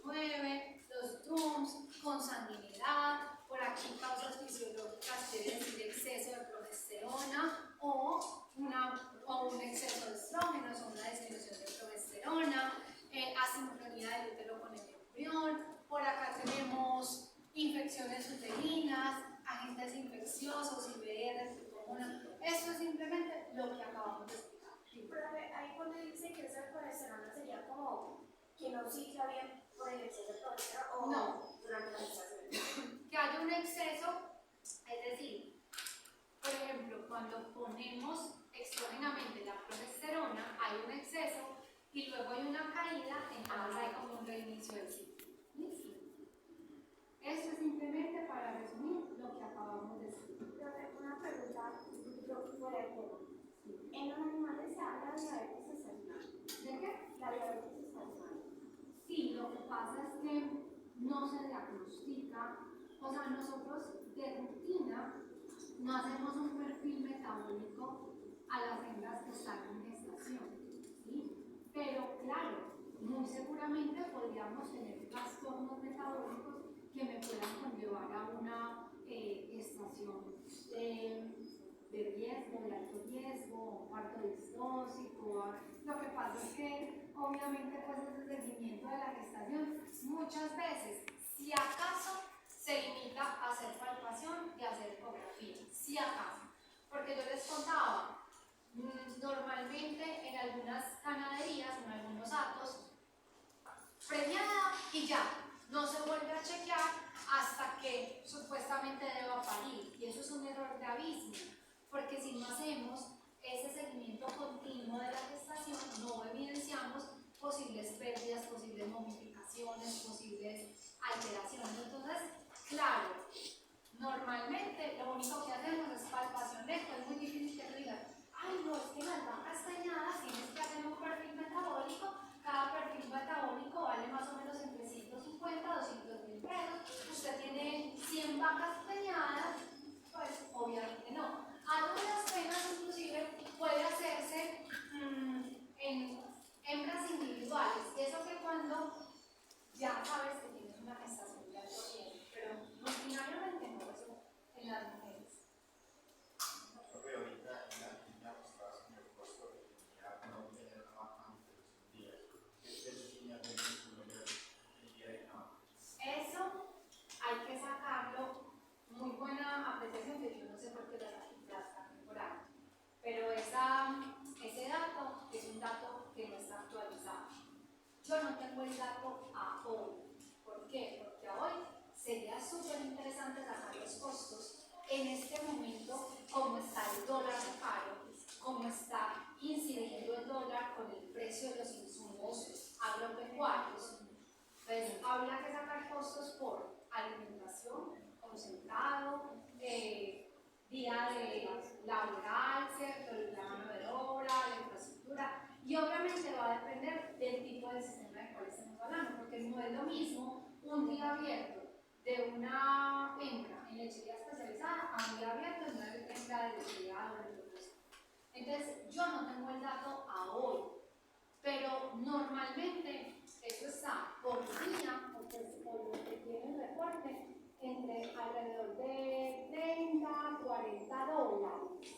99, los DUMS, consanguinidad, por aquí causas fisiológicas, quiere decir exceso de progesterona o un exceso de estrógenos o una disminución de progesterona, asincronía del útero con el embrión. Por acá tenemos infecciones uterinas, agentes infecciosos, IBR, esto es simplemente lo que acabamos de explicar. Profe, ahí cuando dice que esa colesterol sería como que no cicla bien por el exceso de colesterol o no, durante la gestación. Que haya un exceso, es decir, por ejemplo, cuando ponemos exógenamente la progesterona, hay un exceso y luego hay una caída, entonces hay como un reinicio del ciclo. ¿Listo? Esto es simplemente para resumir lo que acabamos de decir. Profe, una pregunta fuera de tema. En los animales se habla de diabetes gestacional. ¿De qué? La diabetes gestacional. Sí, lo que pasa es que no se diagnostica, o sea, nosotros de rutina no hacemos un perfil metabólico a las hembras que están en gestación, ¿sí? Pero claro, muy seguramente podríamos tener trastornos metabólicos que me puedan conllevar a una gestación de riesgo, de alto riesgo, un parto distóxico. Lo que pasa es que obviamente pues ese seguimiento de la gestación muchas veces, si acaso, se limita a hacer palpación y a hacer ecografía, si acaso. Porque yo les contaba, normalmente en algunas ganaderías, en algunos actos, preñada y ya, no se vuelve a chequear hasta que supuestamente deba parir. Y eso es un error gravísimo, porque si no hacemos ese seguimiento continuo de la gestación, no evidenciamos posibles pérdidas, posibles modificaciones, posibles alteraciones. Entonces, claro, normalmente lo único que hacemos es palpación eco. Es muy difícil que tú digas, ay no, es que las vacas preñadas tienes que hacer un perfil metabólico. Cada perfil metabólico vale más o menos entre 150 a 200 mil pesos. Usted tiene 100 vacas preñadas, pues obviamente no. A duras penas inclusive puede hacerse en hembras individuales. Y eso que cuando ya sabes que tienes una gestación de alto riesgo, pero rutinariamente no, eso en las mujeres. Porque ahorita en la mostración del costo de ya no tener una vacante de los días, es línea de vínculo de día y no. Eso hay que sacarlo yo no tengo el dato a hoy. ¿Por qué? Porque a hoy sería súper interesante sacar los costos en este momento, cómo está el dólar caro, cómo está incidiendo el dólar con el precio de los insumos agropecuarios. Entonces, habría que sacar costos por alimentación, concentrado, día de laboral, ¿cierto? La mano de obra, la infraestructura, y obviamente va a depender del tipo de sistema del cual estamos hablando, porque no es lo mismo un día abierto de una hembra en lechería especializada a un día abierto de una hembra de lechería agropecuaria. Entonces, yo no tengo el dato a hoy, pero normalmente eso está por día, porque por lo que tiene el reporte, entre alrededor de 30, 40 dólares,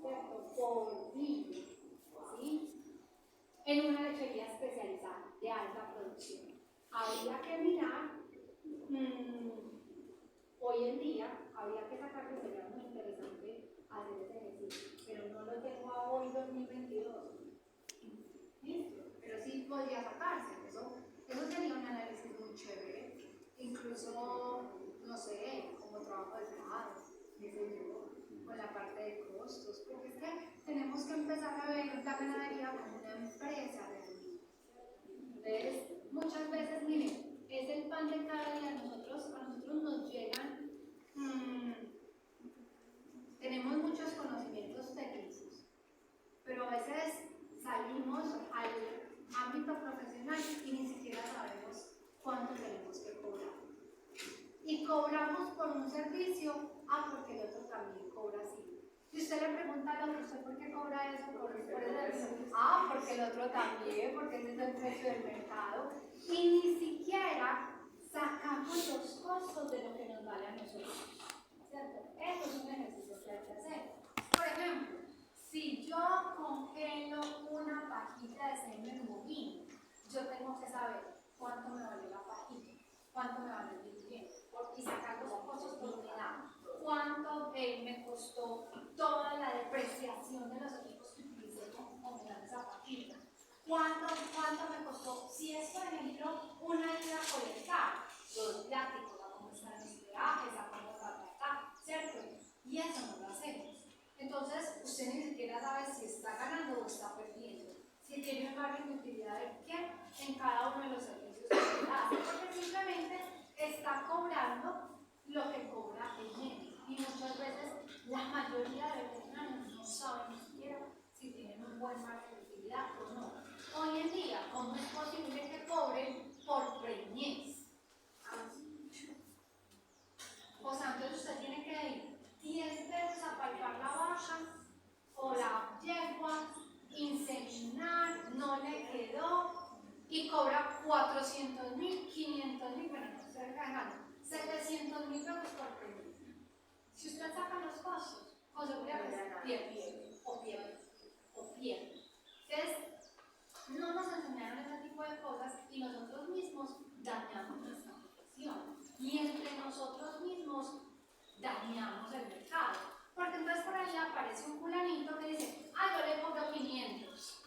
¿cierto? Por día, ¿sí? En una lechería especializada de alta producción. Habría que mirar, hoy en día, habría que sacarlo, sería muy interesante hacer ese ejercicio, pero no lo tengo a hoy 2022. ¿Listo? Pero sí podría sacarse, eso sería un análisis muy chévere, incluso, no sé, como trabajo de grado, qué sé yo, con la parte de costos, porque es que tenemos que empezar a ver la ganadería como una empresa realmente. Entonces, muchas veces, miren, es el pan de cada día, a nosotros nos llegan, tenemos muchos conocimientos técnicos, pero a veces salimos al ámbito profesional y ni siquiera sabemos cuánto tenemos que cobrar. Y cobramos por un servicio, porque el otro también cobra así. Si usted le pregunta al otro, ¿usted por qué cobra eso? Por el servicio. Porque el otro también, porque ese es el precio del mercado. Y ni siquiera sacamos los costos de lo que nos vale a nosotros. ¿Cierto? Eso es un ejercicio que hay que hacer. Por ejemplo, si yo congelo una pajita de semen bovino, yo tengo que saber cuánto me vale la pajita, cuánto me vale el ingrediente, y sacar los costos por unidad, cuánto me costó toda la depreciación de los equipos que utilicé congelando esa pajita, cuánto me costó, si es por ejemplo una ida a colectar, los viáticos, a cómo están los peajes, a cómo está acá, ¿cierto? Y eso no lo hacemos. Entonces, usted ni siquiera sabe si está ganando o está perdiendo, si tiene un margen de utilidad de qué en cada uno de los servicios que se hace, porque simplemente está cobrando lo que cobra el cliente. Y muchas veces la mayoría de veterinarios no saben ni siquiera si tienen un buen margen de utilidad o no. Hoy en día, ¿cómo es posible que cobren por preñez? O sea, entonces usted tiene que ir 10 veces a palpar la vaca o la yegua, inseminar, no le quedó y cobra 400.000, 500.000, bueno, no estoy ganando, 700.000 pesos por preñez. Si usted saca los costos, con seguridad pierde o pierde. Entonces, no nos enseñaron ese tipo de cosas y nosotros mismos dañamos nuestra profesión. Y entre nosotros mismos dañamos el mercado. Porque entonces por ahí aparece un fulanito que dice, yo le cobro 500.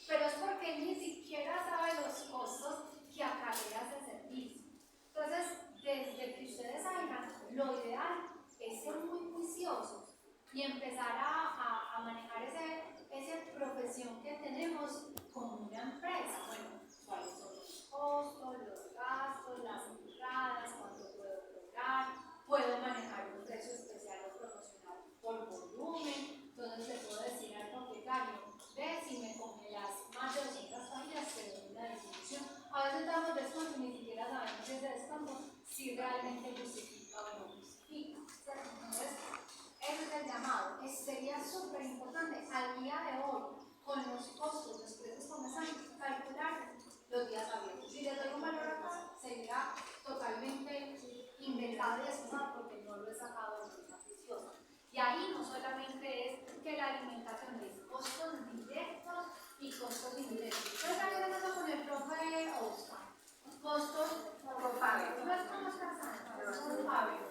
Pero es porque él ni siquiera sabe los costos que acarrea ese servicio. Entonces, desde que ustedes salgan, lo ideal es ser muy juiciosos y empezar a manejar esa profesión que tenemos como una empresa. Bueno, cuáles son los costos, los gastos, las entradas, cuánto puedo cobrar, puedo manejar un precio especial o promocional por volumen. Entonces le puedo decir al propietario, ve, si me congelas más de 200 familias, te doy una disminución. A veces damos descuento y ni siquiera sabemos ese descuento si realmente justifica o no justifica. Entonces, ese es el llamado. Sería súper importante al día de hoy, con los costos, los precios como están, calcular los días abiertos. Si les doy un valor acá, sería totalmente inventado y estimado porque no lo he sacado de una juiciosa. Y ahí no solamente es que la alimentación es costos directos y costos indirectos. Entonces, ¿qué estamos haciendo con el profe Oscar? Costos por Fabio. No es como Fabio.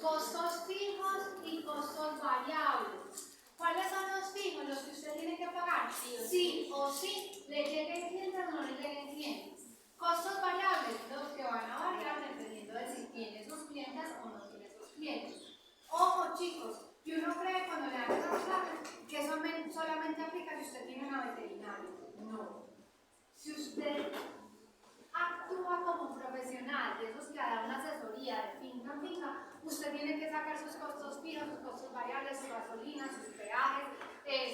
Costos fijos y costos variables. ¿Cuáles son los fijos? Los que usted tiene que pagar. Sí o sí. ¿Le lleguen clientes o no le lleguen clientes? Costos variables, los que van a variar dependiendo de si tiene sus clientes o no tiene sus clientes. Ojo chicos, y uno cree cuando le dan esas clases que eso solamente aplica si usted tiene una veterinaria. No. Si usted actúa como un profesional de esos que da una asesoría de finca en finca, usted tiene que sacar sus costos fijos, sus costos variables, su gasolina, sus peajes,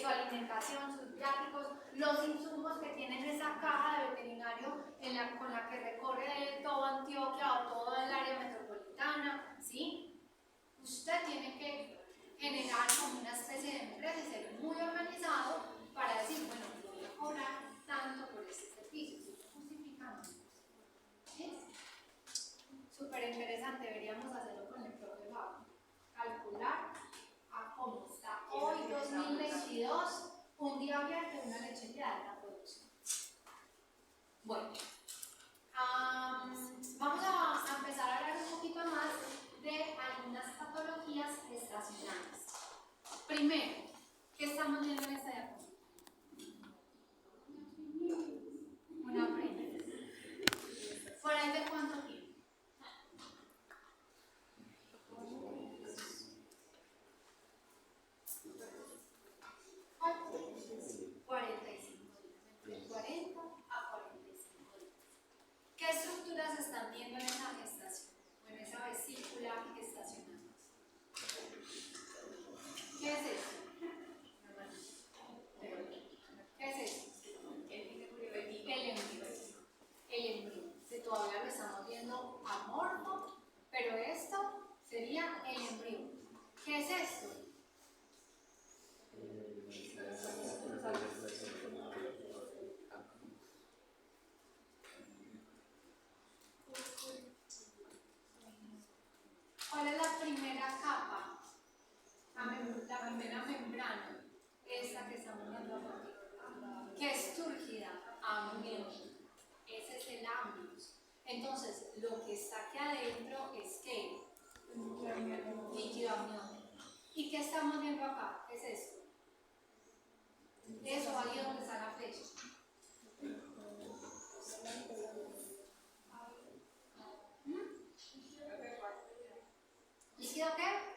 su alimentación, sus viáticos, los insumos que tienen esa caja de veterinario con la que recorre de todo Antioquia o todo el área metropolitana, ¿sí? Usted tiene que generar como una especie de empresa y ser muy organizado para decir, bueno, voy a cobrar tanto por este servicio, justificando. ¿Sí? Súper interesante, deberíamos hacerlo con el profe Pablo. Calcular a cómo está hoy 2022, un día abierto de una lechería de alta producción. Bueno, vamos a empezar a hablar un poquito más de algunas patologías estacionales. Primero, ¿qué estamos viendo en esta diapositiva? Una prima. ¿Por ahí de cuánto tiempo? 45 días, entre 40 a 45 días. ¿Qué estructuras están viendo en esa gestación? O en esa vesícula gestacional. ¿Qué es eso? ¿Qué es eso? El embrión. El embrión. Si todavía lo estamos viendo amorfo, pero esto sería el embrión. ¿Qué es esto? ¿Cuál es la primera capa? La primera membrana, esta que estamos viendo aquí, que es túrgida, amnión. Ese es el amnios. Entonces, lo que está aquí adentro es ¿qué? Líquido amniótico. ¿Y qué estamos viendo acá? ¿Qué es esto? Eso, ahí es donde está la flecha. ¿Líquido qué?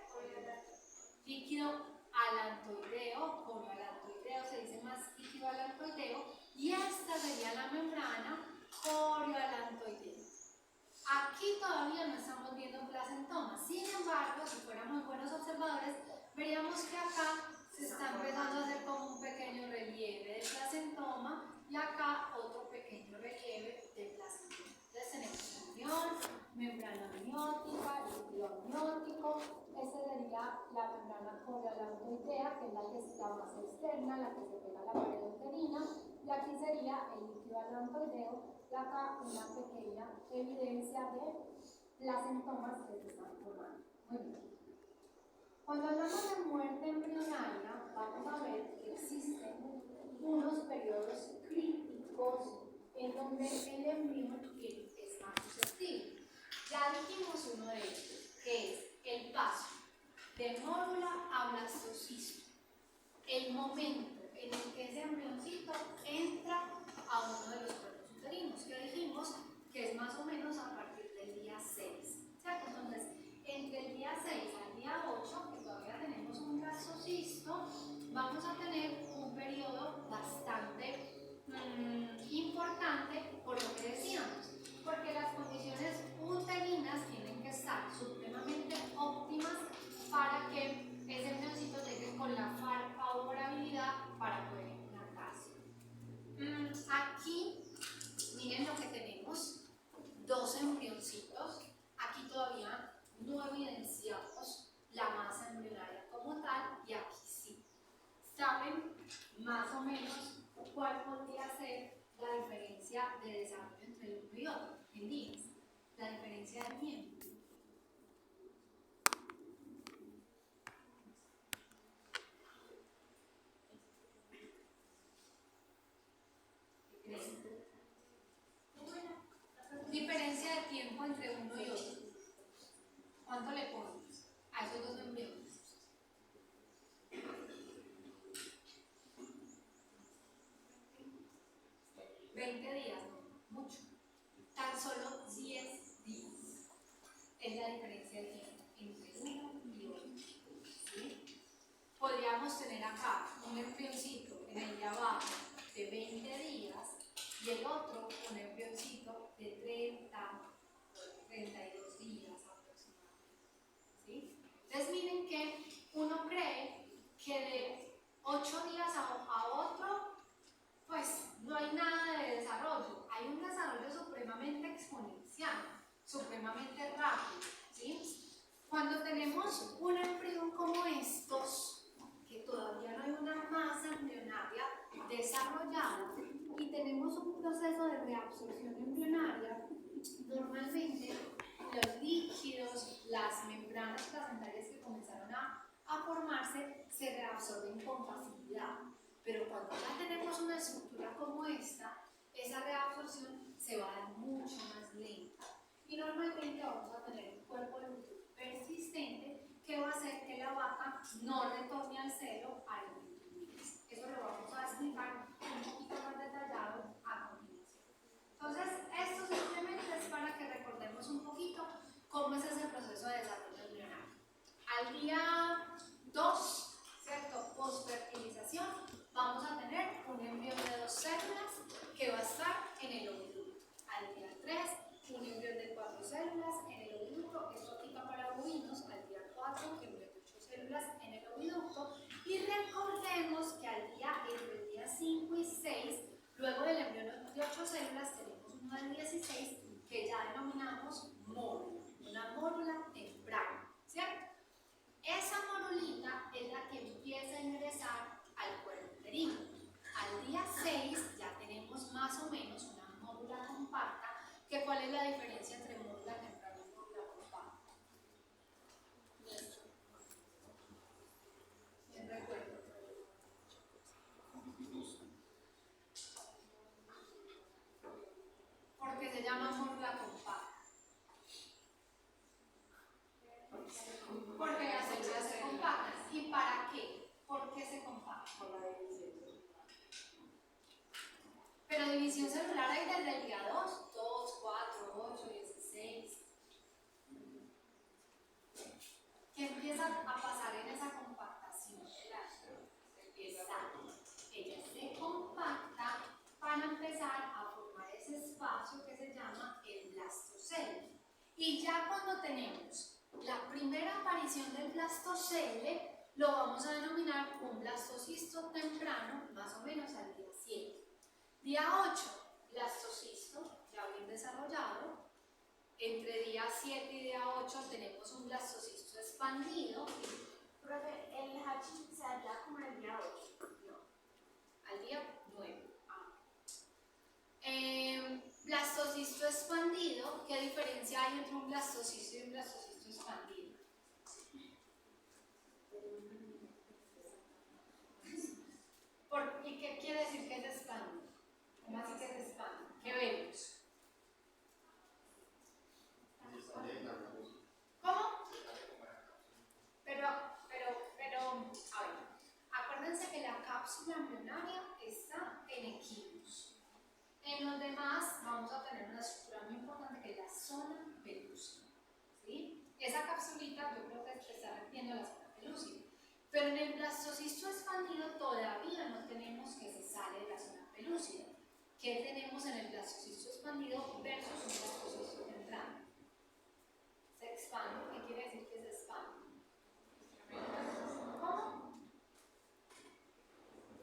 Líquido alantoideo, corioalantoideo, se dice más líquido alantoideo, y esta sería la membrana corioalantoidea. Aquí todavía no estamos viendo placentoma, sin embargo, si fuéramos buenos observadores, veríamos que acá se está empezando a hacer como un pequeño relieve de placentoma y acá otro pequeño relieve de placentoma. Entonces tenemos amnión, membrana amniótica, líquido amniótico. Esta sería la membrana corioalantoidea, que es la que está más externa, la que se pega a la pared uterina, y aquí sería el líquido alantoideo, y acá una pequeña evidencia de placentomas que se están formando. Muy bien. Cuando hablamos de muerte embrionaria, vamos a ver que existen unos periodos críticos en donde el embrión es más susceptible. Ya dijimos uno de ellos, que es el paso de mórula a blastocisto. El momento en el que ese embrioncito entra a uno de los cuerpos uterinos, que dijimos que es más o menos a partir del día 6. ¿Cierto? Entonces, entre el día 6 al día 8, que todavía tenemos un blastocisto, vamos a tener un periodo bastante importante por lo que decíamos, porque las condiciones uterinas tienen que estar supremamente óptimas para que ese embrioncito llegue con la favorabilidad para poder implantarse. Aquí, miren lo que tenemos, dos embrioncitos. Aquí todavía no evidenciamos podríamos tener acá un embrioncito en el de abajo de 20 días y el otro un embrioncito de 30 o 32 días aproximadamente. ¿Sí? Entonces miren que uno cree que de 8 días a otro, pues no hay nada de desarrollo. Hay un desarrollo supremamente exponencial, supremamente rápido. ¿Sí? Cuando tenemos un embrión como estos, que todavía no hay una masa embrionaria desarrollada y tenemos un proceso de reabsorción embrionaria, normalmente los líquidos, las membranas placentarias que comenzaron a formarse se reabsorben con facilidad. Pero cuando ya tenemos una estructura como esta, esa reabsorción se va a dar mucho más lenta. Y normalmente vamos a tener un cuerpo de lúteo persistente que va a hacer que la vaca no retorne al celo a los 21 días. Eso lo vamos a explicar un poquito más detallado a continuación. Entonces, esto simplemente es para que recordemos un poquito cómo es ese proceso de desarrollo embrionario. Al día 2, ¿cierto? Postfertilización, vamos a tener un embrión de 2 células que va a estar en el oviducto. Al día 3, un embrión de 4 células en el oviducto. Esto aplica para bovinos. Al día 4, embrión de 8 células en el oviducto. Y recordemos que entre el día 5 y 6, luego del embrión de 8 células, tenemos uno del 16 que ya denominamos mórula, una mórula temprana, ¿cierto? Esa morulita es la que empieza a ingresar al cuerpo uterino. Al día 6 ya tenemos más o menos una mórula compacta. ¿Cuál es la diferencia entre mórula temprana y mórula compacta? ¿Quién recuerda? ¿Por qué se llama mórula compacta? Porque las células se compactan. ¿Y para qué? ¿Por qué se compactan? Por la división celular. Pero división celular hay desde el día 2, 4, 8, 16. ¿Qué empieza a pasar en esa compactación? Exacto. Ella se compacta para empezar a formar ese espacio que se llama el blastocele. Y ya cuando tenemos la primera aparición del blastocele, lo vamos a denominar un blastocisto temprano, más o menos al día 7. Día 8, blastocisto ya bien desarrollado. Entre día 7 y día 8 tenemos un blastocisto expandido. Profe, el Hashim se haría como el día 8. No, al día 9. Blastocisto expandido, ¿qué diferencia hay entre un blastocisto y un blastocisto expandido? ¿Y qué quiere decir que se expande? ¿Cómo así que se expande? ¿Qué vemos? ¿Cómo? Pero, a ver, acuérdense que la cápsula embrionaria está en equipos. En los demás vamos a tener una estructura muy importante que es la zona pelúcida. ¿Sí? Esa capsulita yo creo que se está refiriendo a la zona pelúcida. Pero en el blastocisto expandido todavía no tenemos que se sale de la zona pelúcida. ¿Qué tenemos en el blastocisto expandido versus un blastocisto temprano? Se expande. ¿Qué quiere decir que se expande? ¿Cómo?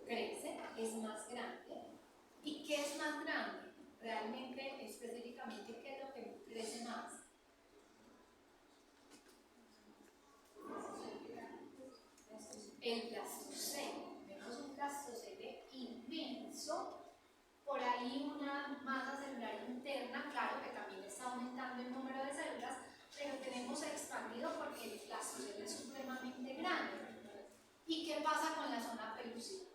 Crece, es más grande. ¿Y qué es más grande? Realmente, específicamente, ¿qué es lo que crece más? El blastocele. Vemos un blastocele inmenso. Por ahí una masa celular interna, claro que también está aumentando el número de células, pero tenemos expandido porque el blastocele es supremamente grande. ¿Y qué pasa con la zona pelúcida?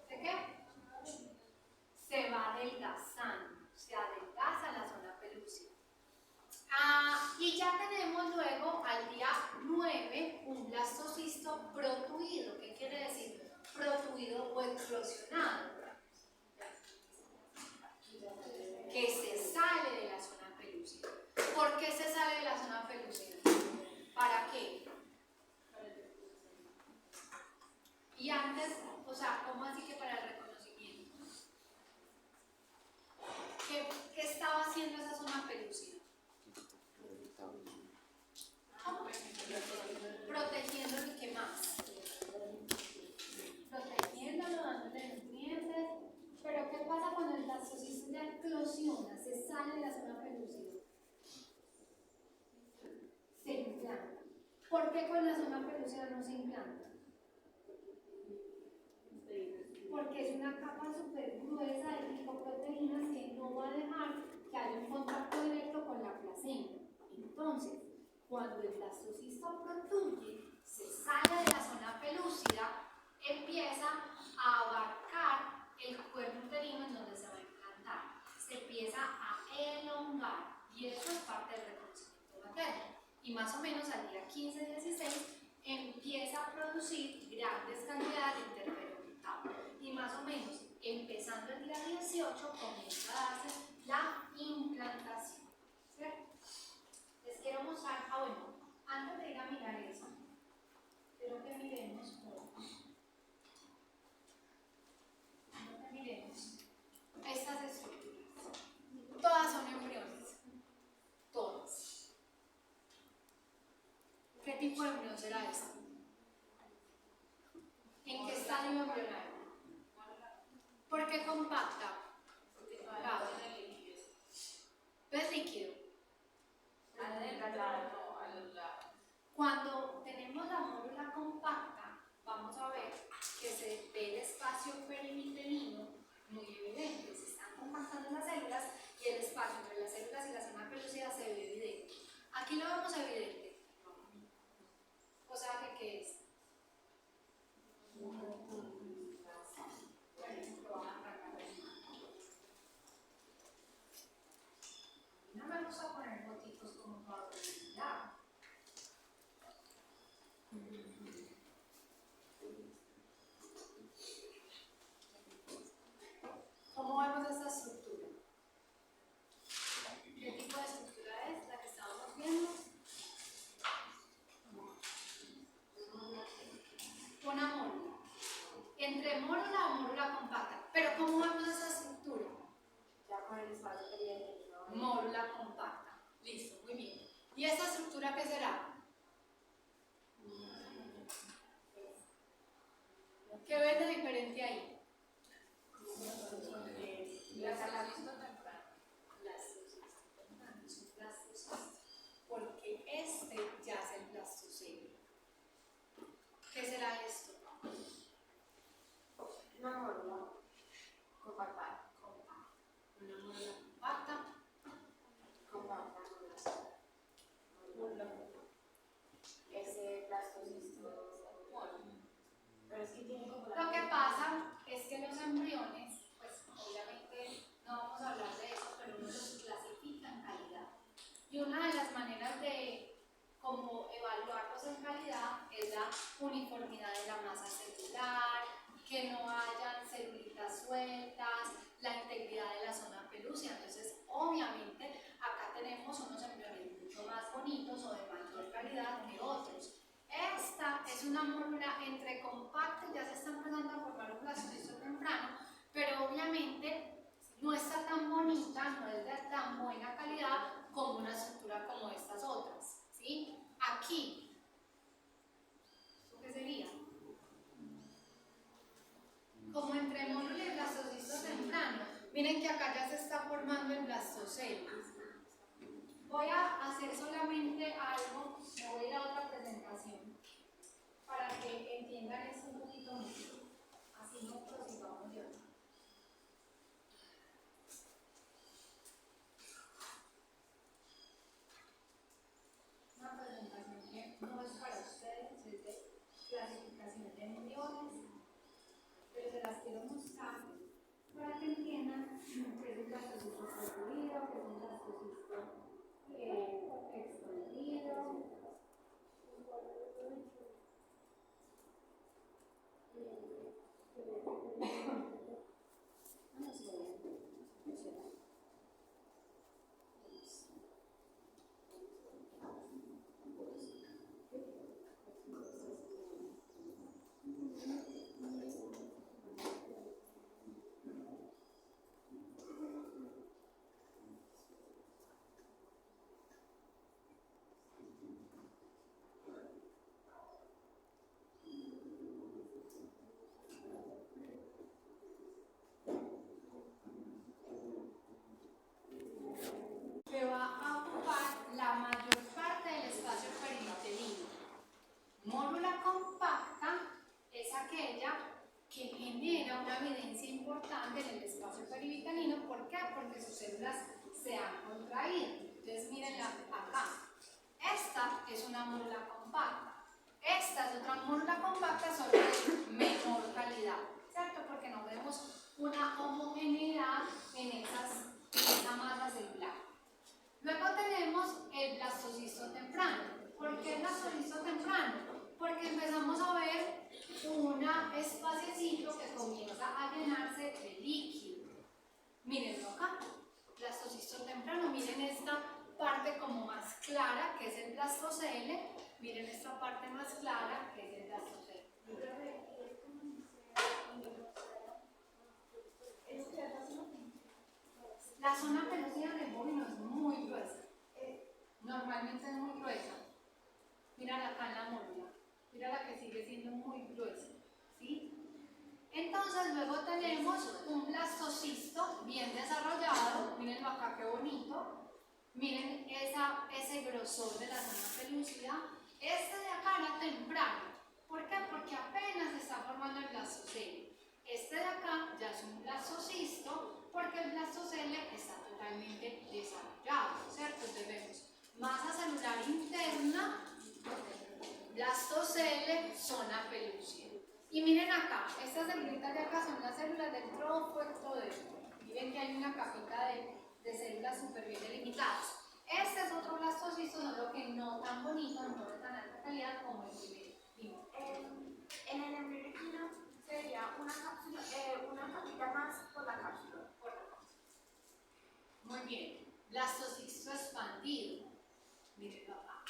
¿De qué? Se va adelgazando, se adelgaza la zona pelúcida. Y ya tenemos luego al día 9 un blastocisto protuido. ¿Qué quiere decir? Protuido o eclosionado. Que se sale de la zona pelúcida. ¿Por qué se sale de la zona pelúcida? sea, ¿cómo así que para el reconocimiento? ¿Qué estaba haciendo esa zona pelúcida? ¿Cómo? Protegiéndolo y qué más. Protegiéndolo, dándole nutrientes. Pero ¿qué pasa cuando el blastocisto ya eclosiona, se sale de la zona pelúcida? Se implanta. ¿Por qué con la zona pelúcida no se implanta? Porque es una capa súper gruesa de glicoproteínas que no va a dejar que haya un contacto directo con la placenta. Entonces, cuando el blastocisto protruye, se sale de la zona pelúcida, empieza a abarcar el cuerpo uterino en donde se va a implantar. Se empieza a elongar y eso es parte del reconocimiento materno. Y más o menos al día 15-16 empieza a producir grandes cantidades de interferón beta. Y más o menos empezando el día 18 comienza a darse la implantación. ¿Cierto? Les quiero mostrar, bueno, antes de ir a mirar eso, quiero que miremos estas estructuras. Todas son embriones. Todas. ¿Qué tipo de embrión será este? ¿En qué estadio embrionario? ¿Por qué compacta? Claro. ¿Ves líquido? Cuando tenemos la mórula compacta, vamos a ver que se ve el espacio perivitelino muy evidente. Se están compactando las células y el espacio entre las células y la zona pelúcida se ve evidente. Aquí lo vemos evidente. O sea, ¿qué es? No me gusta poner botitos como para olvidar. ¿Cómo vemos esta estructura? ¿Qué tipo de estructura es la que estamos viendo? Una mórula. Entre mórula o mórula compacta. Pero ¿cómo vemos esta estructura? Ya con el espacio perivitelino. Mórula compacta. Listo, muy bien. ¿Y esta estructura qué será? ¿Qué ves de diferente ahí? Porque este ya es el blastocelo. ¿Qué será esto? Una mórula compacta. Una mórula compacta. Compacta. Ese blastocisto. Pero es que tiene como la. Lo que pasa es que los embriones, pues obviamente no vamos a hablar de eso, pero uno los clasifica en calidad. Y una de las maneras de cómo evaluarlos en calidad es la uniformidad de la masa celular, que no hayan celulitas sueltas, la integridad de la zona pelúcida. Entonces, obviamente, acá tenemos unos embriones mucho más bonitos o de mayor calidad que otros. Esta es una mórula entre compacta y ya se está empezando a formar un blastocisto temprano, pero obviamente no está tan bonita, no es de tan buena calidad como una estructura como estas otras, ¿sí? Aquí, ¿esto qué sería? Como entre mórula y blastocisto temprano. Miren que acá ya se está formando el blastocelo. Voy a hacer solamente algo, me voy a ir a otra presentación para que entiendan esto un poquito mejor. Así no prosigamos de otra. Una presentación que no es para ustedes, es de clasificación de embriones, pero se las quiero mostrar para que entiendan qué es un blastocisto protruido, qué es un blastocisto expandido. perivitalino. ¿Por qué? Porque sus células se han contraído. Entonces mírenla acá. Esta es una mórula compacta. Esta es otra mórula compacta, solo de menor calidad, ¿cierto? Porque no vemos una homogeneidad en esa masa celular. Luego tenemos el blastocisto temprano. ¿Por qué el blastocisto temprano? Porque empezamos a ver un espaciecito que comienza a llenarse de líquido. Mírenlo acá, blastocisto temprano. Miren esta parte como más clara, que es el blastocele. Miren esta parte más clara, que es el blastocele. La zona pelúcida del bovino es muy gruesa. Normalmente es muy gruesa. Mírala acá en la mórula. Mírala que sigue siendo muy gruesa. ¿Sí? Entonces luego tenemos un blastocisto bien desarrollado. Mírenlo acá, qué bonito. Miren ese grosor de la zona pelúcida. Este de acá era temprano. ¿Por qué? Porque apenas se está formando el blastocele. Este de acá ya es un blastocisto porque el blastocele está totalmente desarrollado, ¿cierto? Entonces vemos masa celular interna, blastocele, zona pelúcida. Y miren acá, estas celulitas de acá son las células del tronco ectodérmico. Miren que hay una capita de células súper bien delimitadas. Este es otro blastocisto, solo que no tan bonito, no de tan alta calidad como el primero. En el embrión equino sería una cápsula, una capita más por la cápsula. Muy bien, blastocisto expandido. Miren acá.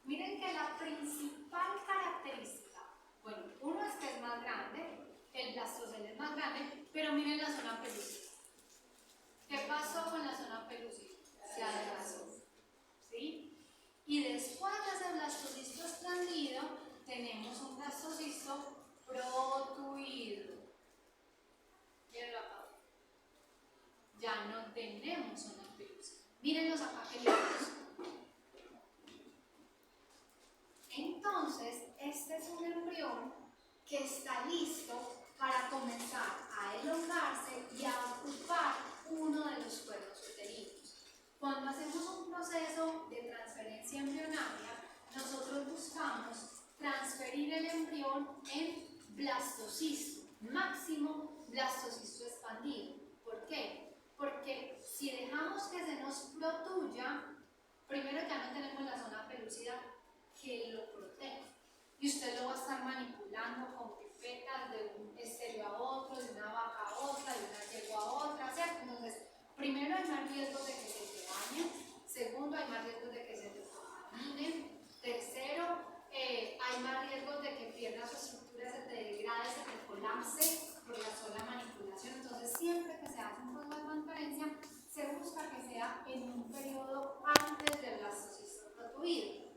Miren que la principal característica, bueno, uno es que es más grande, el blastocele es más grande, pero miren la zona pelúcida. ¿Qué pasó con la zona pelúcida? Se adelgazó. ¿Sí? Y después de ese blastocisto expandido, tenemos un blastocisto protuido. Mírenlo acá. Ya no tenemos zona pelúcida. Mírenlos acá, qué lindos. Entonces, este es un embrión que está listo para comenzar a elongarse y a ocupar uno de los cuerpos uterinos. Cuando hacemos un proceso de transferencia embrionaria, nosotros buscamos transferir el embrión en blastocisto, máximo blastocisto expandido. ¿Por qué? Porque si dejamos que se nos protuya, primero ya no tenemos la zona pelúcida que lo protege. Y usted lo va a estar manipulando con pipetas de un estéreo a otro, de una vaca a otra, de una yegua a otra, ¿cierto? Entonces, primero hay más riesgos de que se te dañen. Segundo, hay más riesgos de que se te contaminen. Tercero, hay más riesgos de que pierdas su estructura, se te degrade, se te colapse por la sola manipulación. Entonces, siempre que se hace un proceso de transferencia, se busca que sea en un periodo antes del blastocisto protuido.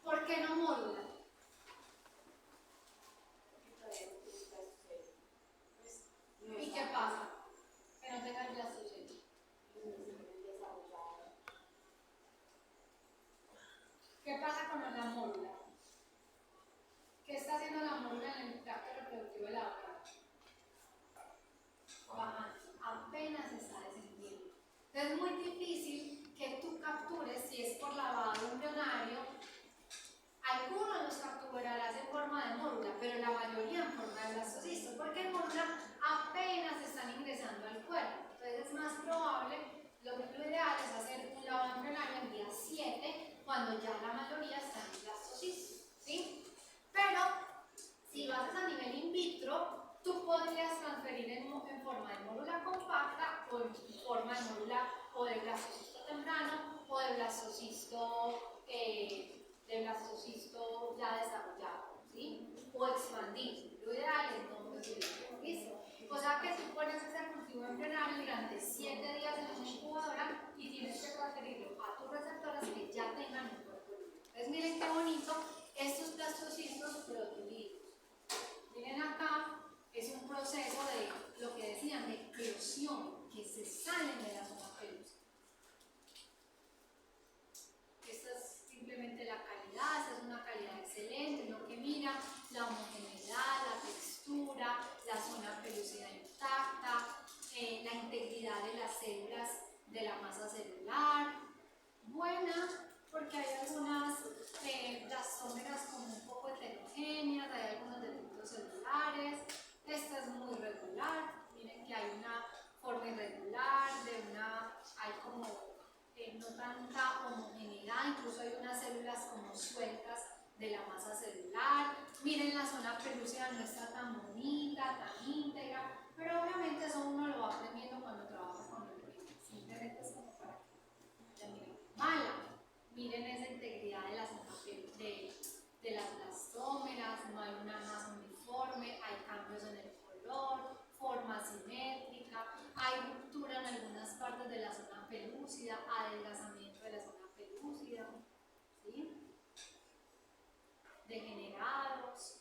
¿Por qué no mórula? ¿Y qué pasa? Que no tenga el blastocele. ¿Qué pasa con la mórula? ¿Qué está haciendo la mórula en el tracto reproductivo de la vaca? Bajando, apenas está descendiendo. Entonces es muy difícil que tú captures, si es por lavado embrionario, algunos los capturarás en forma de mórula, pero la mayoría en forma de blastocisto, porque en mórula apenas están ingresando al cuerpo. Entonces es más probable, lo ideal es hacer un lavado embrionario en día 7, cuando ya la mayoría está en blastocisto, ¿sí? Pero si lo haces a nivel in vitro, tú podrías transferir en forma de mórula compacta o en forma de mórula o de blastocisto temprano o de blastocisto ya desarrollado, ¿sí? O expandido. Lo ideal es no recibirlo. ¿Listo? O sea que tú pones ese cultivo embrionario durante 7 días en una incubadora y tienes que transferirlo a tus receptoras que ya tengan un cuerpo libre. Entonces miren qué bonito estos blastocistos protuidos. Miren acá, es un proceso de lo que decían de eclosión, que se salen de la zona pelúcida. Esta es simplemente la calidad, esta es una calidad excelente, lo que mira la homogeneidad, la textura, la zona pelúcida intacta, la de la masa celular. Miren, la zona pelúcida no está tan bonita, tan íntegra, pero obviamente eso uno lo va aprendiendo cuando trabaja con el ritmo. Simplemente es como para que ya miren. Mala. Miren esa integridad de la zona de las blastómeras, no hay una masa uniforme, hay cambios en el color, forma simétrica, hay ruptura en algunas partes de la zona pelúcida, adelgazamiento de la zona pelúcida, ¿sí? Degenerados.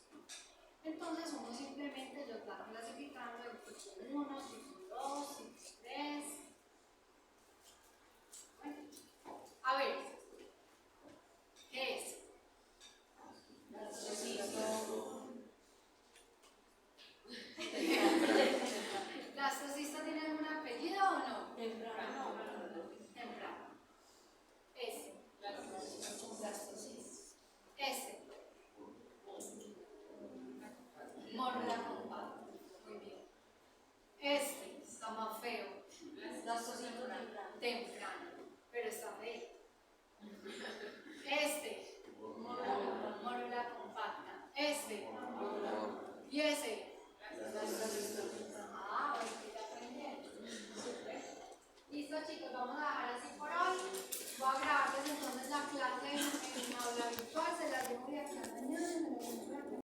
Entonces uno simplemente los va clasificando en tipo 1, tipo 2, tipo 3. Bueno, a ver, ¿qué es? ¿Gastrocista tiene algún apellido o no? Temprano. Este. Mórula compacta. Muy bien. Este está más feo. Temprano. Pero está feo. Este. Mórula compacta. Este. Y ese. Ah, bueno, ya aprendieron. Súper. Listo, chicos, vamos a